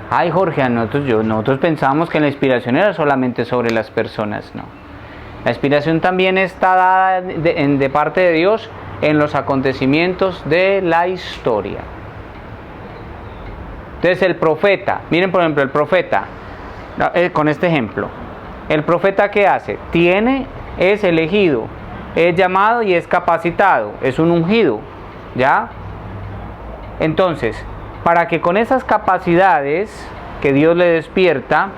Ay, Jorge, nosotros pensábamos que la inspiración era solamente sobre las personas. No. La inspiración también está dada de parte de Dios en los acontecimientos de la historia. Entonces el profeta, miren por ejemplo el profeta, con este ejemplo, el profeta ¿qué hace? Es elegido, es llamado y es capacitado, es un ungido, ¿ya? Entonces, para que con esas capacidades que Dios le despierta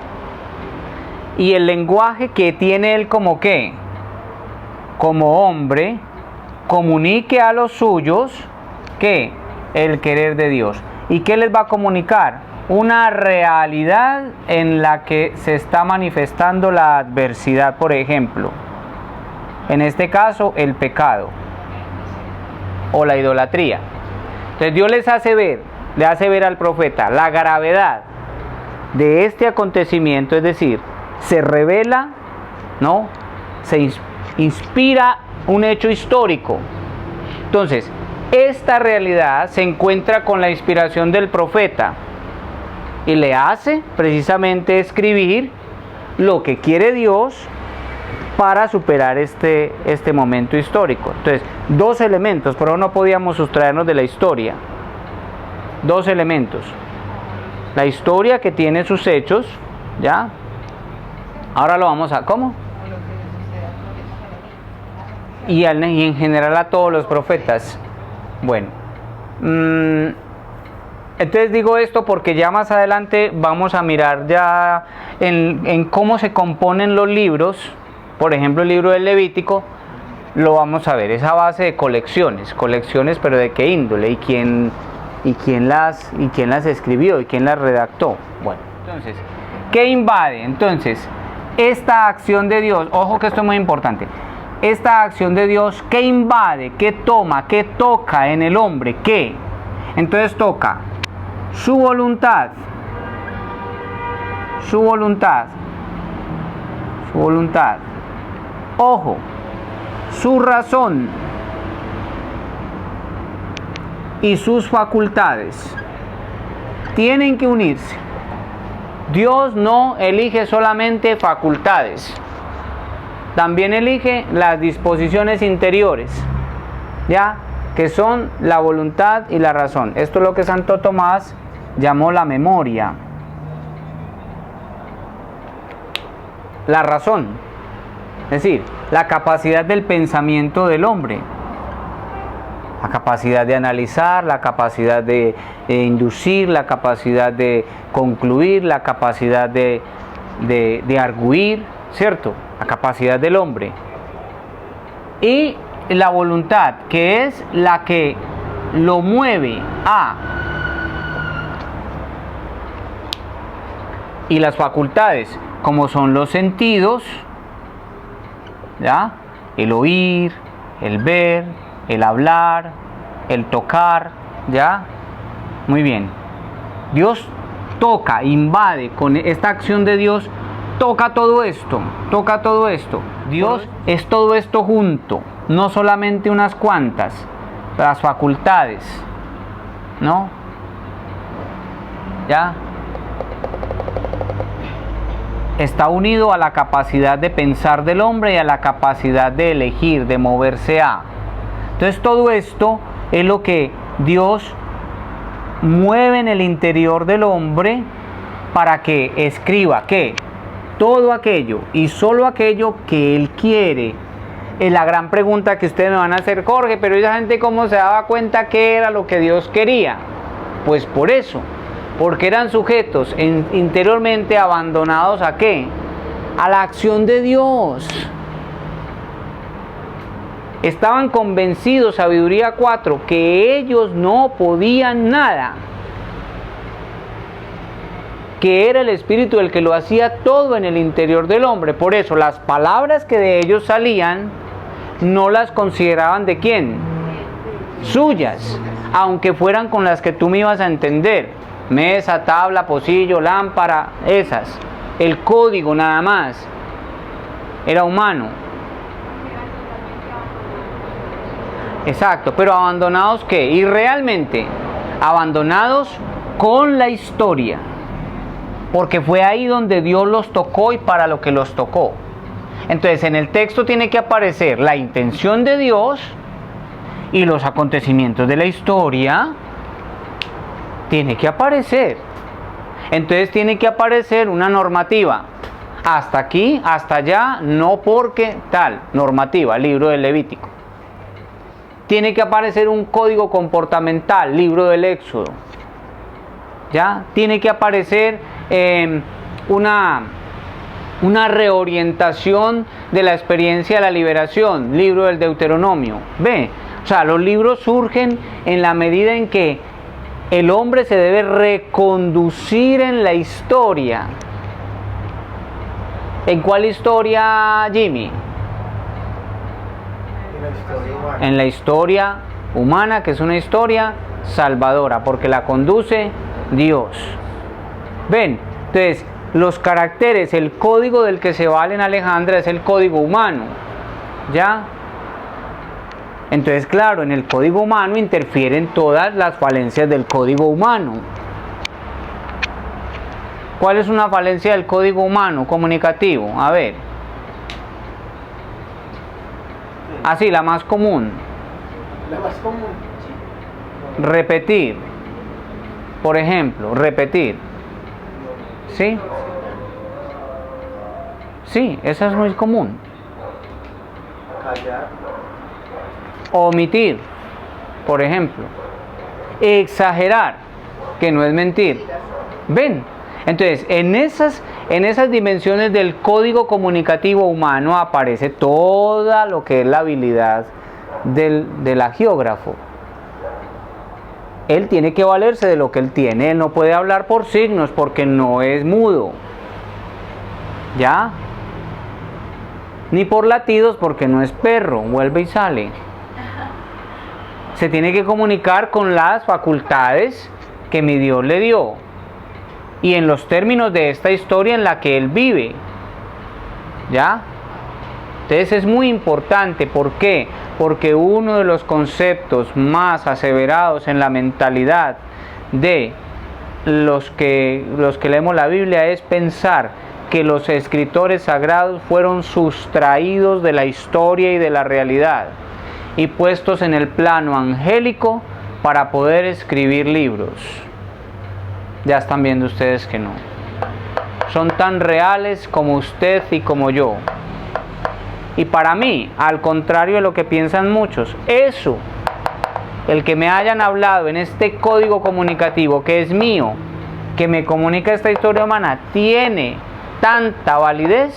y el lenguaje que tiene él como qué, como hombre, comunique a los suyos que el querer de Dios. ¿Y qué les va a comunicar? Una realidad en la que se está manifestando la adversidad, por ejemplo, en este caso el pecado o la idolatría. Entonces Dios le hace ver al profeta la gravedad de este acontecimiento, es decir, se revela, ¿no? Se inspira un hecho histórico. Entonces, esta realidad se encuentra con la inspiración del profeta y le hace precisamente escribir lo que quiere Dios para superar este momento histórico. Entonces, dos elementos, pero no podíamos sustraernos de la historia. Dos elementos. La historia que tiene sus hechos, ¿ya? Ahora lo vamos a... ¿Cómo? Y en general a todos los profetas. Bueno, entonces digo esto porque ya más adelante vamos a mirar ya en cómo se componen los libros. Por ejemplo, el libro del Levítico lo vamos a ver, es a base de colecciones, pero ¿de qué índole? ¿Y quién las escribió? ¿Y quién las redactó? Bueno, entonces, ¿qué invade? Entonces, esta acción de Dios, ojo que esto es muy importante, esta acción de Dios, ¿qué invade? ¿Qué toma? ¿Qué toca en el hombre? ¿Qué? Entonces toca su voluntad, ojo, su razón y sus facultades tienen que unirse. Dios no elige solamente facultades, también elige las disposiciones interiores, ¿ya? Que son la voluntad y la razón. Esto es lo que Santo Tomás llamó la memoria. La razón, es decir, la capacidad del pensamiento del hombre, la capacidad de analizar, la capacidad de inducir, la capacidad de concluir, la capacidad de arguir, ¿cierto? La capacidad del hombre. Y la voluntad, que es la que lo mueve a. Y las facultades, como son los sentidos, ¿ya? El oír, el ver, el hablar, el tocar, ¿ya? Muy bien. Dios toca, invade, con esta acción de Dios, toca todo esto. Dios es todo esto junto, no solamente unas cuantas, las facultades, ¿no? ¿Ya? Está unido a la capacidad de pensar del hombre y a la capacidad de elegir, de moverse a. Entonces todo esto es lo que Dios mueve en el interior del hombre para que escriba, ¿qué? Todo aquello y solo aquello que Él quiere. Es la gran pregunta que ustedes me van a hacer: Jorge, pero esa gente ¿cómo se daba cuenta que era lo que Dios quería? Pues por eso, porque eran sujetos interiormente abandonados ¿a qué? A la acción de Dios. Estaban convencidos, sabiduría 4, que ellos no podían nada, que era el Espíritu el que lo hacía todo en el interior del hombre. Por eso las palabras que de ellos salían no las consideraban ¿de quién? Suyas, aunque fueran con las que tú me ibas a entender: mesa, tabla, pocillo, lámpara, esas. El código nada más era humano. Exacto, pero abandonados ¿qué? Y realmente abandonados con la historia, porque fue ahí donde Dios los tocó y para lo que los tocó. Entonces en el texto tiene que aparecer la intención de Dios y los acontecimientos de la historia. Tiene que aparecer. Entonces tiene que aparecer una normativa. Hasta aquí, hasta allá, no porque tal. Normativa, libro del Levítico. Tiene que aparecer un código comportamental, libro del Éxodo. ¿Ya? Tiene que aparecer una reorientación de la experiencia de la liberación, libro del Deuteronomio. Ve, o sea, los libros surgen en la medida en que el hombre se debe reconducir en la historia. ¿En cuál historia, Jimmy? En la historia humana. En la historia humana, que es una historia salvadora, porque la conduce Dios. Ven, entonces, los caracteres, el código del que se vale en Alejandra es el código humano, ¿ya? Entonces, claro, en el código humano interfieren todas las falencias del código humano. ¿Cuál es una falencia del código humano comunicativo? A ver. Así, la más común. La más común. Repetir. Por ejemplo, repetir. ¿Sí? Sí, esa es muy común. Callar. Omitir, por ejemplo. Exagerar, que no es mentir. ¿Ven? Entonces, en esas dimensiones del código comunicativo humano aparece toda lo que es la habilidad del agiógrafo. Él tiene que valerse de lo que él tiene. Él no puede hablar por signos porque no es mudo. ¿Ya? Ni por latidos porque no es perro. Vuelve y sale. Se tiene que comunicar con las facultades que mi Dios le dio. Y en los términos de esta historia en la que él vive. ¿Ya? Entonces es muy importante. ¿Por qué? Porque uno de los conceptos más aseverados en la mentalidad de los que leemos la Biblia es pensar que los escritores sagrados fueron sustraídos de la historia y de la realidad y puestos en el plano angélico para poder escribir libros. Ya están viendo ustedes que no. Son tan reales como usted y como yo. Y para mí, al contrario de lo que piensan muchos, eso, el que me hayan hablado en este código comunicativo que es mío, que me comunica esta historia humana, tiene tanta validez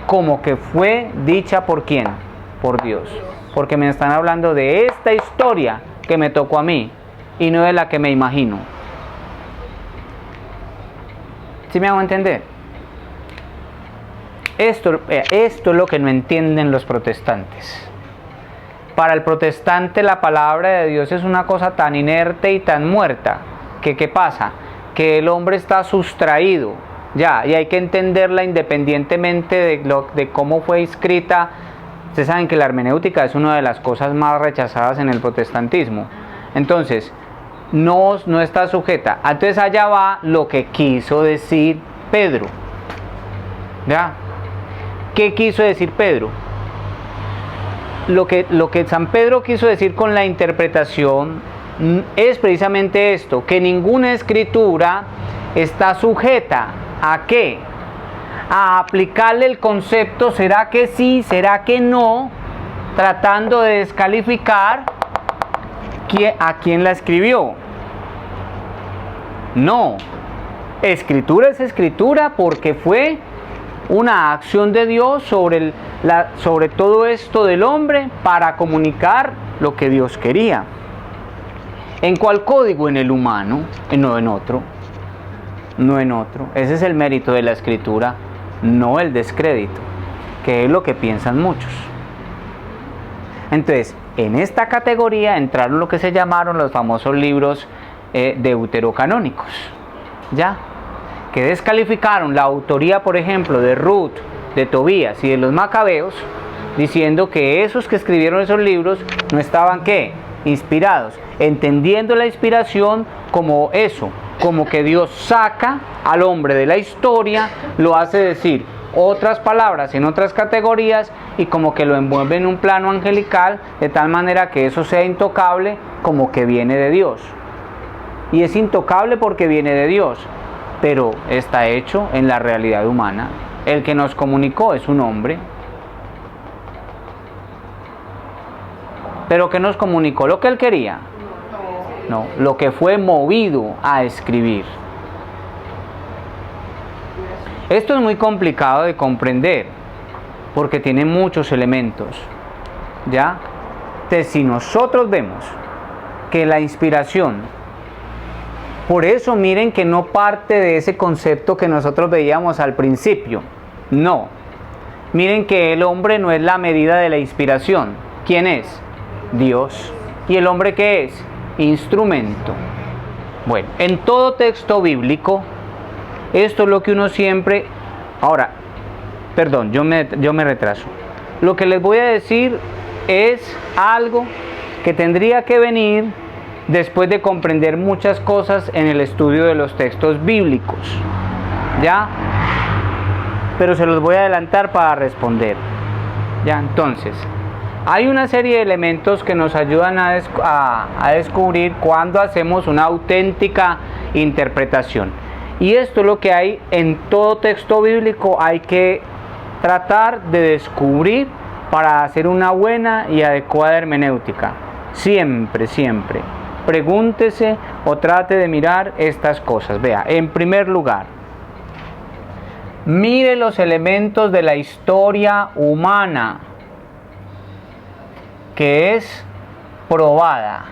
como que fue dicha por ¿quién? Por Dios. Porque me están hablando de esta historia que me tocó a mí y no de la que me imagino. ¿Sí me hago entender? Esto es lo que no entienden los protestantes. Para el protestante la palabra de Dios es una cosa tan inerte y tan muerta que ¿qué pasa? Que el hombre está sustraído, ya, y hay que entenderla independientemente de cómo fue escrita. Ustedes saben que la hermenéutica es una de las cosas más rechazadas en el protestantismo. Entonces, no está sujeta. Entonces allá va lo que quiso decir Pedro. ¿Ya? ¿Qué quiso decir Pedro? Lo que San Pedro quiso decir con la interpretación es precisamente esto, que ninguna escritura está sujeta ¿a qué? A aplicarle el concepto ¿será que sí? ¿Será que no? Tratando de descalificar a quién la escribió. No, escritura es escritura porque fue una acción de Dios sobre todo esto del hombre para comunicar lo que Dios quería. ¿En cuál código? En el humano, no en otro. No en otro. Ese es el mérito de la escritura, no el descrédito, que es lo que piensan muchos. Entonces, en esta categoría entraron lo que se llamaron los famosos libros deuterocanónicos, ¿ya? Que descalificaron la autoría, por ejemplo, de Ruth, de Tobías y de los Macabeos, diciendo que esos que escribieron esos libros no estaban, ¿qué? Inspirados, entendiendo la inspiración como eso, como que Dios saca al hombre de la historia, lo hace decir otras palabras en otras categorías y como que lo envuelve en un plano angelical de tal manera que eso sea intocable como que viene de Dios. Y es intocable porque viene de Dios, pero está hecho en la realidad humana. El que nos comunicó es un hombre. ¿Pero qué nos comunicó? ¿Lo que él quería? No, lo que fue movido a escribir. Esto es muy complicado de comprender porque tiene muchos elementos, ¿ya? Entonces, si nosotros vemos que la inspiración, por eso miren que no parte de ese concepto que nosotros veíamos al principio, no. Miren que el hombre no es la medida de la inspiración. ¿Quién es? Dios. ¿Y el hombre qué es? Instrumento. Bueno, en todo texto bíblico, esto es lo que uno siempre... Ahora, perdón, yo me retraso. Lo que les voy a decir es algo que tendría que venir después de comprender muchas cosas en el estudio de los textos bíblicos. ¿Ya? Pero se los voy a adelantar para responder. ¿Ya? Entonces, hay una serie de elementos que nos ayudan a descubrir cuando hacemos una auténtica interpretación. Y esto es lo que hay en todo texto bíblico, hay que tratar de descubrir para hacer una buena y adecuada hermenéutica. Siempre, siempre. Pregúntese o trate de mirar estas cosas. Vea, en primer lugar, mire los elementos de la historia humana que es probada.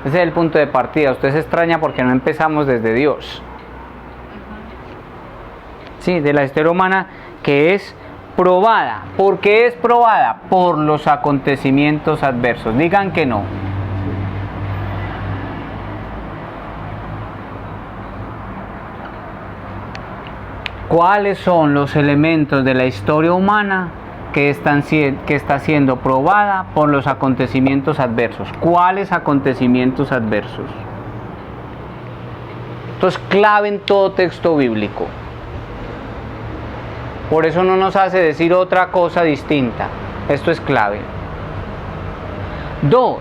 Ese es el punto de partida. Usted se extraña porque no empezamos desde Dios. Sí, de la historia humana que es probada. ¿Por qué es probada? Por los acontecimientos adversos. Digan que no. ¿Cuáles son los elementos de la historia humana que está siendo probada por los acontecimientos adversos? ¿Cuáles acontecimientos adversos? Esto es clave en todo texto bíblico. Por eso no nos hace decir otra cosa distinta. Esto es clave. 2.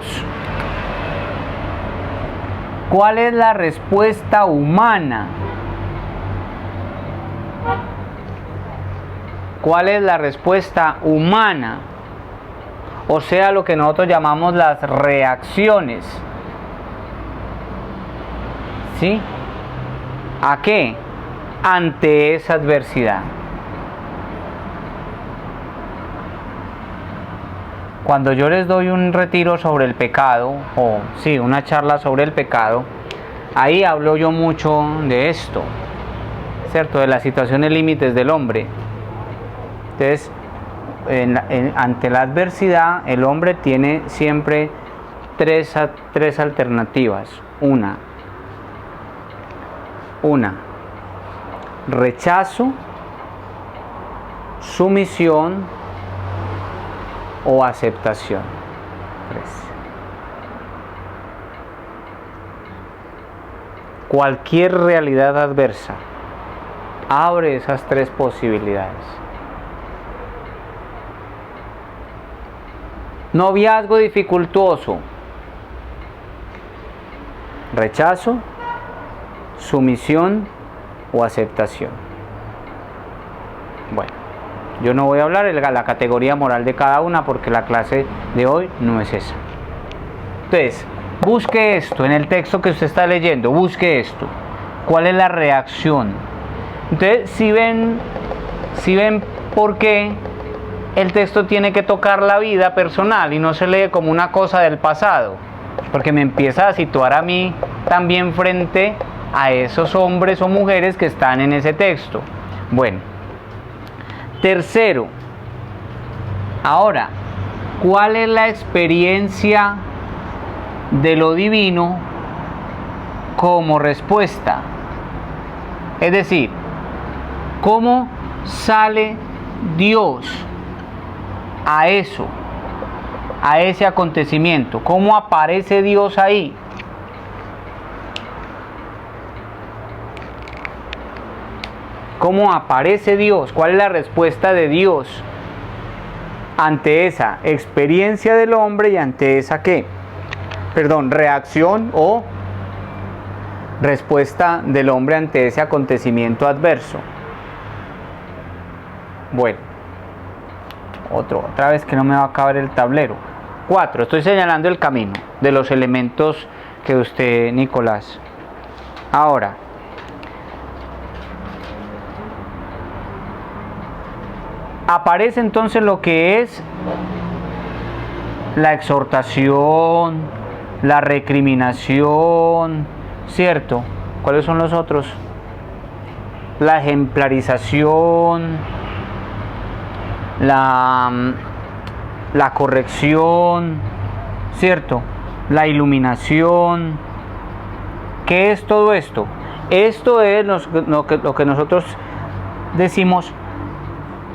¿Cuál es la respuesta humana? ¿Cuál es la respuesta humana? O sea, lo que nosotros llamamos las reacciones. ¿Sí? ¿A qué? Ante esa adversidad. Cuando yo les doy un retiro sobre el pecado, o sí, una charla sobre el pecado, ahí hablo yo mucho de esto, ¿cierto? De las situaciones límites del hombre. Entonces, ante la adversidad, el hombre tiene siempre tres alternativas. Una, rechazo, sumisión o aceptación. 3. Cualquier realidad adversa abre esas 3 posibilidades. Noviazgo dificultoso, rechazo, sumisión o aceptación. Bueno, yo no voy a hablar de la categoría moral de cada una porque la clase de hoy no es esa. Entonces, busque esto en el texto que usted está leyendo, busque esto. ¿Cuál es la reacción? Entonces, si ven por qué el texto tiene que tocar la vida personal y no se lee como una cosa del pasado, porque me empieza a situar a mí también frente a esos hombres o mujeres que están en ese texto. Bueno, tercero, ahora, ¿cuál es la experiencia de lo divino como respuesta? Es decir, ¿cómo sale Dios a eso, a ese acontecimiento? ¿Cómo aparece Dios ahí? ¿Cómo aparece Dios? ¿Cuál es la respuesta de Dios ante esa experiencia del hombre y ante esa reacción o respuesta del hombre ante ese acontecimiento adverso? Bueno, otra vez que no me va a acabar el tablero. 4. Estoy señalando el camino de los elementos que usted, Nicolás. Ahora, aparece entonces lo que es la exhortación, la recriminación, ¿cierto? ¿Cuáles son los otros? La ejemplarización, la corrección, ¿cierto? La iluminación. ¿Qué es todo esto? Esto es lo que nosotros decimos.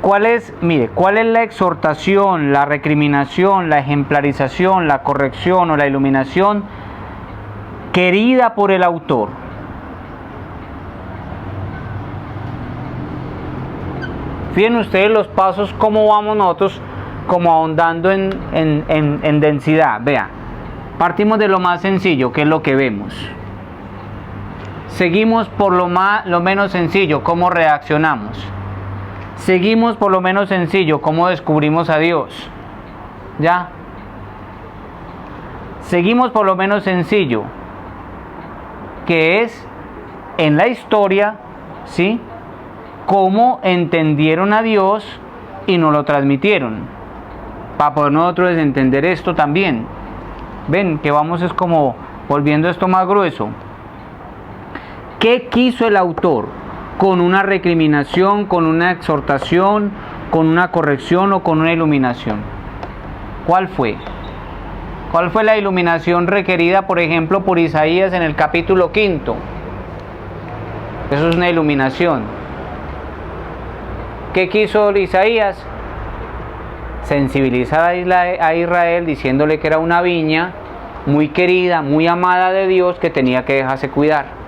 ¿Cuál es la exhortación, la recriminación, la ejemplarización, la corrección o la iluminación querida por el autor? Fíjense ustedes los pasos, cómo vamos nosotros como ahondando en densidad. Vea, partimos de lo más sencillo, que es lo que vemos. Seguimos por lo menos sencillo, cómo reaccionamos. Seguimos por lo menos sencillo, cómo descubrimos a Dios. ¿Ya? Seguimos por lo menos sencillo, que es en la historia, ¿sí? Cómo entendieron a Dios y nos lo transmitieron. Para poder nosotros entender esto también. Ven, que vamos es como volviendo esto más grueso. ¿Qué quiso el autor? Con una recriminación, con una exhortación, con una corrección o con una iluminación. ¿Cuál fue? ¿Cuál fue la iluminación requerida, por ejemplo, por Isaías en el capítulo 5? Eso es una iluminación. ¿Qué quiso Isaías? Sensibilizar a Israel diciéndole que era una viña muy querida, muy amada de Dios, que tenía que dejarse cuidar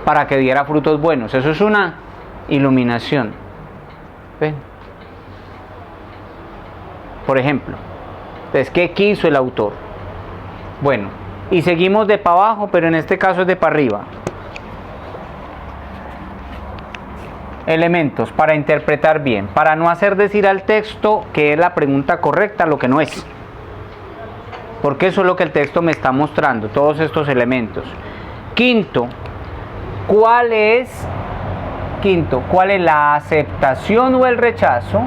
para que diera frutos buenos. Eso es una iluminación. ¿Ven? Por ejemplo. Entonces, ¿qué quiso el autor? Bueno, y seguimos de para abajo, pero en este caso es de para arriba. Elementos para interpretar bien, para no hacer decir al texto que es la pregunta correcta lo que no es. Porque eso es lo que el texto me está mostrando, todos estos elementos. Quinto, ¿cuál es la aceptación o el rechazo?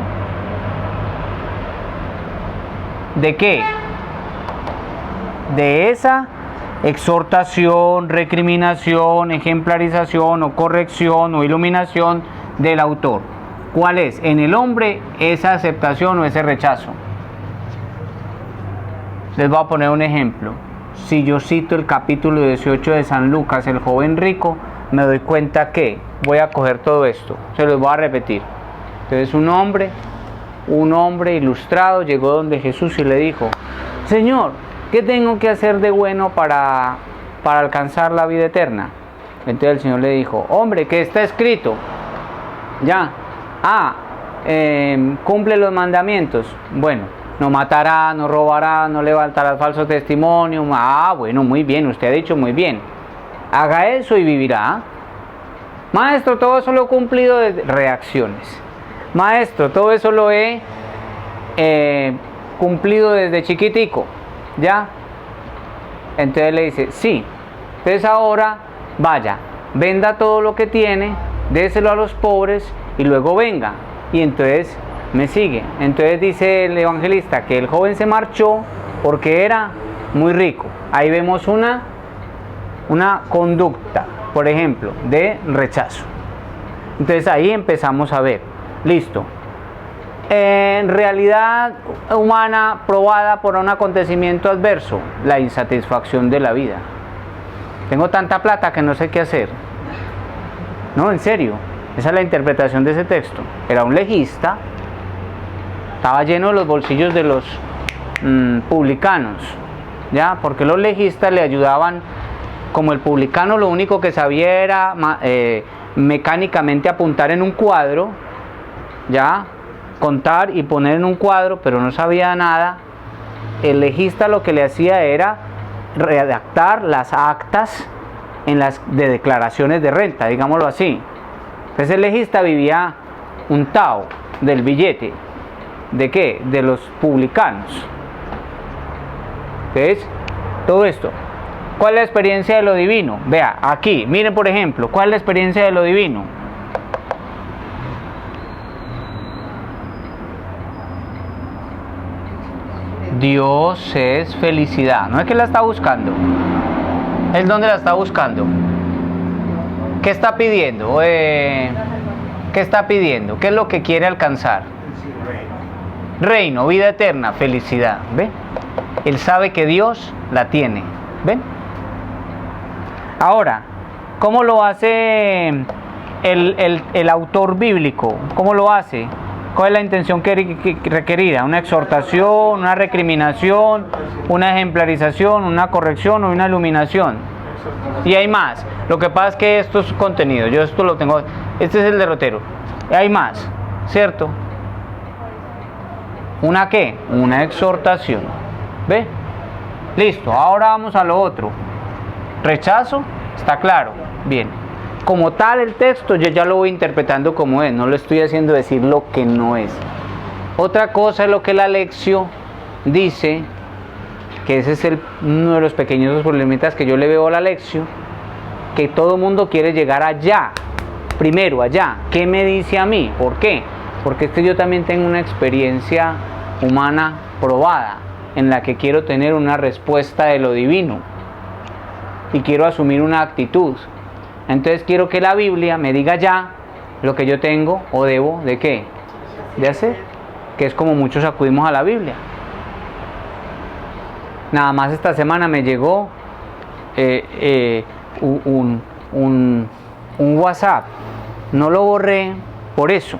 ¿De qué? De esa exhortación, recriminación, ejemplarización o corrección o iluminación del autor. ¿Cuál es en el hombre esa aceptación o ese rechazo? Les voy a poner un ejemplo. Si yo cito el capítulo 18 de San Lucas, el joven rico, me doy cuenta que voy a coger todo esto, se los voy a repetir. Entonces un hombre ilustrado llegó donde Jesús y le dijo: Señor, ¿qué tengo que hacer de bueno para alcanzar la vida eterna? Entonces el Señor le dijo: hombre, ¿qué está escrito? Ya. Cumple los mandamientos. Bueno, no matará, no robará, no levantará falso testimonio. Bueno, muy bien, usted ha dicho muy bien. Haga eso y vivirá. Maestro, todo eso lo he cumplido de reacciones. Maestro, todo eso lo he cumplido desde chiquitico. ¿Ya? Entonces le dice: sí. Entonces ahora vaya, venda todo lo que tiene, déselo a los pobres y luego venga. Y entonces me sigue. Entonces dice el evangelista que el joven se marchó porque era muy rico. Ahí vemos una conducta, por ejemplo, de rechazo. Entonces ahí empezamos a ver. Listo. En realidad humana probada por un acontecimiento adverso, la insatisfacción de la vida. Tengo tanta plata que no sé qué hacer. No, en serio. Esa es la interpretación de ese texto. Era un legista, estaba lleno de los bolsillos de los publicanos, ¿ya? Porque los legistas le ayudaban. Como el publicano lo único que sabía era mecánicamente apuntar en un cuadro, ¿ya? Contar y poner en un cuadro, pero no sabía nada. El legista lo que le hacía era redactar las actas de declaraciones de renta, digámoslo así. Entonces el legista vivía untado del billete. ¿De qué? De los publicanos. Entonces, todo esto. ¿Cuál es la experiencia de lo divino? Vea, aquí, miren por ejemplo, ¿cuál es la experiencia de lo divino? Dios es felicidad. No es que la está buscando. ¿Él dónde la está buscando? ¿Qué está pidiendo? ¿Qué está pidiendo? ¿Qué es lo que quiere alcanzar? Reino, vida eterna, felicidad. ¿Ve? Él sabe que Dios la tiene. ¿Ven? Ahora, ¿cómo lo hace el autor bíblico? ¿Cómo lo hace? ¿Cuál es la intención requerida? ¿Una exhortación, una recriminación, una ejemplarización, una corrección o una iluminación? Y hay más. Lo que pasa es que esto es contenido. Yo esto lo tengo. Este es el derrotero. Hay más, ¿cierto? ¿Una qué? Una exhortación. ¿Ve? Listo. Ahora vamos a lo otro. Rechazo. ¿Está claro? Bien. Como tal el texto yo ya lo voy interpretando como es, no lo estoy haciendo decir lo que no es. Otra cosa es lo que la Lección dice, que ese es uno de los pequeños problemitas que yo le veo a la Lección, que todo mundo quiere llegar allá, primero allá. ¿Qué me dice a mí? ¿Por qué? Porque es que yo también tengo una experiencia humana probada, en la que quiero tener una respuesta de lo divino y quiero asumir una actitud. Entonces quiero que la Biblia me diga ya lo que yo tengo o debo de qué, de hacer, que es como muchos acudimos a la Biblia. Nada más esta semana me llegó un WhatsApp, no lo borré por eso,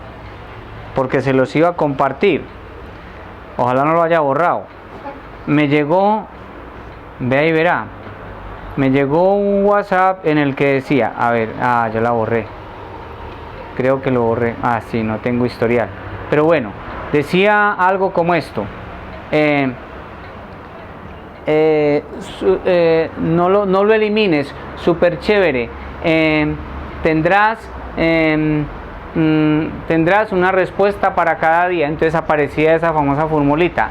porque se los iba a compartir, ojalá no lo haya borrado. Me llegó, vea y verá. Me llegó un WhatsApp en el que decía, a ver, ya la borré. Creo que lo borré. Sí, no tengo historial. Pero bueno, decía algo como esto. No lo elimines, súper chévere. Tendrás una respuesta para cada día. Entonces aparecía esa famosa formulita.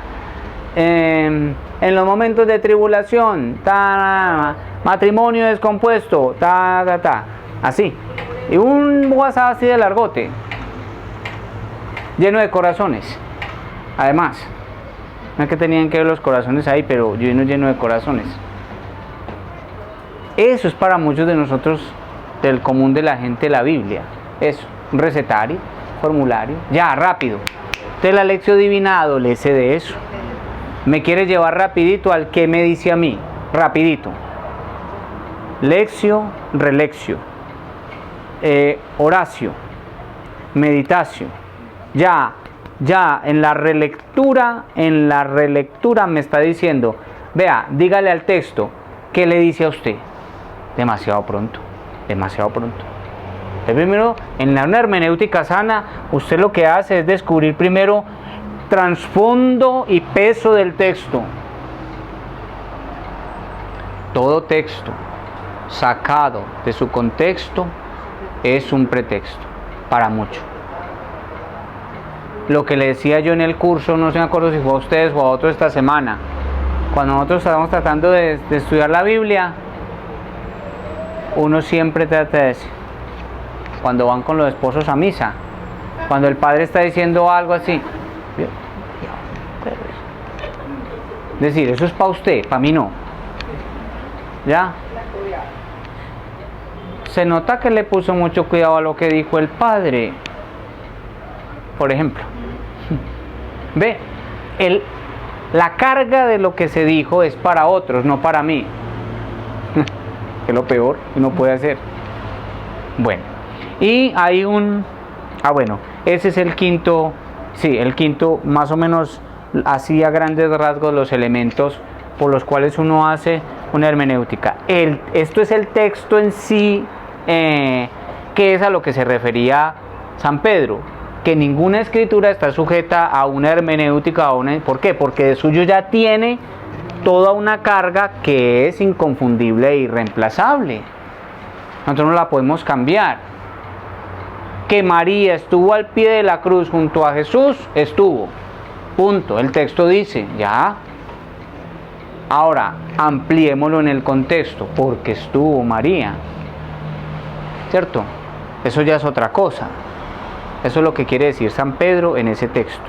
En los momentos de tribulación, matrimonio descompuesto, así. Y un WhatsApp así de largote, lleno de corazones. Además, no es que tenían que ver los corazones ahí, pero lleno de corazones. Eso es para muchos de nosotros, del común de la gente, la Biblia. Eso, un recetario, formulario, ya, rápido. Entonces la Lección Divina adolece de eso. Me quiere llevar rapidito al que me dice a mí, rapidito. Lección, relección, oración, meditación. Ya en la relectura me está diciendo, vea, dígale al texto, ¿qué le dice a usted? Demasiado pronto. Entonces, primero, en una hermenéutica sana, usted lo que hace es descubrir primero trasfondo y peso del texto. Todo texto sacado de su contexto es un pretexto para mucho. Lo que le decía yo en el curso, no sé, me acuerdo si fue a ustedes o a otros esta semana, cuando nosotros estábamos tratando de estudiar la Biblia, uno siempre trata de decir, cuando van con los esposos a misa, cuando el padre está diciendo algo así, decir, eso es para usted, para mí no. ¿Ya? Se nota que le puso mucho cuidado a lo que dijo el padre. Por ejemplo, ve, la carga de lo que se dijo es para otros, no para mí. Que es lo peor que uno puede hacer. Bueno, y hay ese es el quinto, más o menos así a grandes rasgos los elementos por los cuales uno hace una hermenéutica. Esto es el texto en sí, que es a lo que se refería San Pedro, que ninguna escritura está sujeta a una hermenéutica. ¿Por qué? Porque de suyo ya tiene toda una carga que es inconfundible e irreemplazable. Nosotros no la podemos cambiar. Que María estuvo al pie de la cruz junto a Jesús, estuvo. Punto. El texto dice, ya. Ahora, ampliémoslo en el contexto, porque estuvo María. ¿Cierto? Eso ya es otra cosa. Eso es lo que quiere decir San Pedro en ese texto.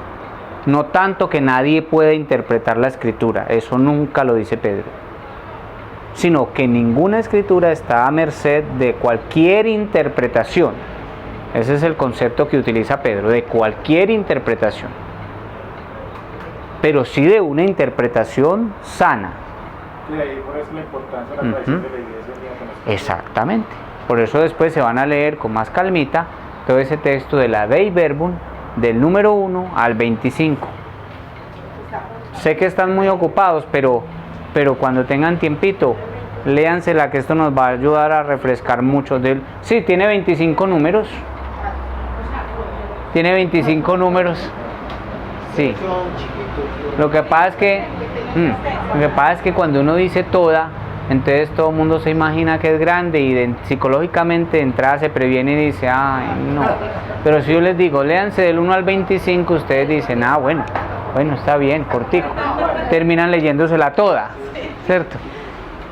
No tanto que nadie pueda interpretar la escritura, eso nunca lo dice Pedro, sino que ninguna escritura está a merced de cualquier interpretación. Ese es el concepto que utiliza Pedro, de cualquier interpretación, pero sí de una interpretación sana. Y ahí por eso la importancia de la tradición de la iglesia unida con Escritura. Exactamente. Por eso después se van a leer con más calmita todo ese texto de la Dei Verbum, del número 1 al 25. Sé que están muy ocupados, pero cuando tengan tiempito, léansela, que esto nos va a ayudar a refrescar mucho del... Sí, tiene 25 números. Tiene 25 números. Sí. Son chiquitos. Lo que pasa es que cuando uno dice toda, entonces todo el mundo se imagina que es grande y psicológicamente de entrada se previene y dice, ay, no. Pero si yo les digo, léanse del 1 al 25, ustedes dicen, bueno, está bien, cortico. Terminan leyéndosela toda, ¿cierto?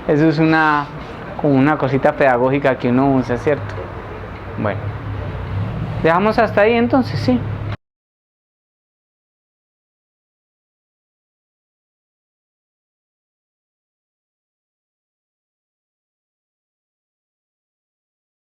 Eso es como una cosita pedagógica que uno usa, ¿cierto? Bueno, dejamos hasta ahí entonces, sí.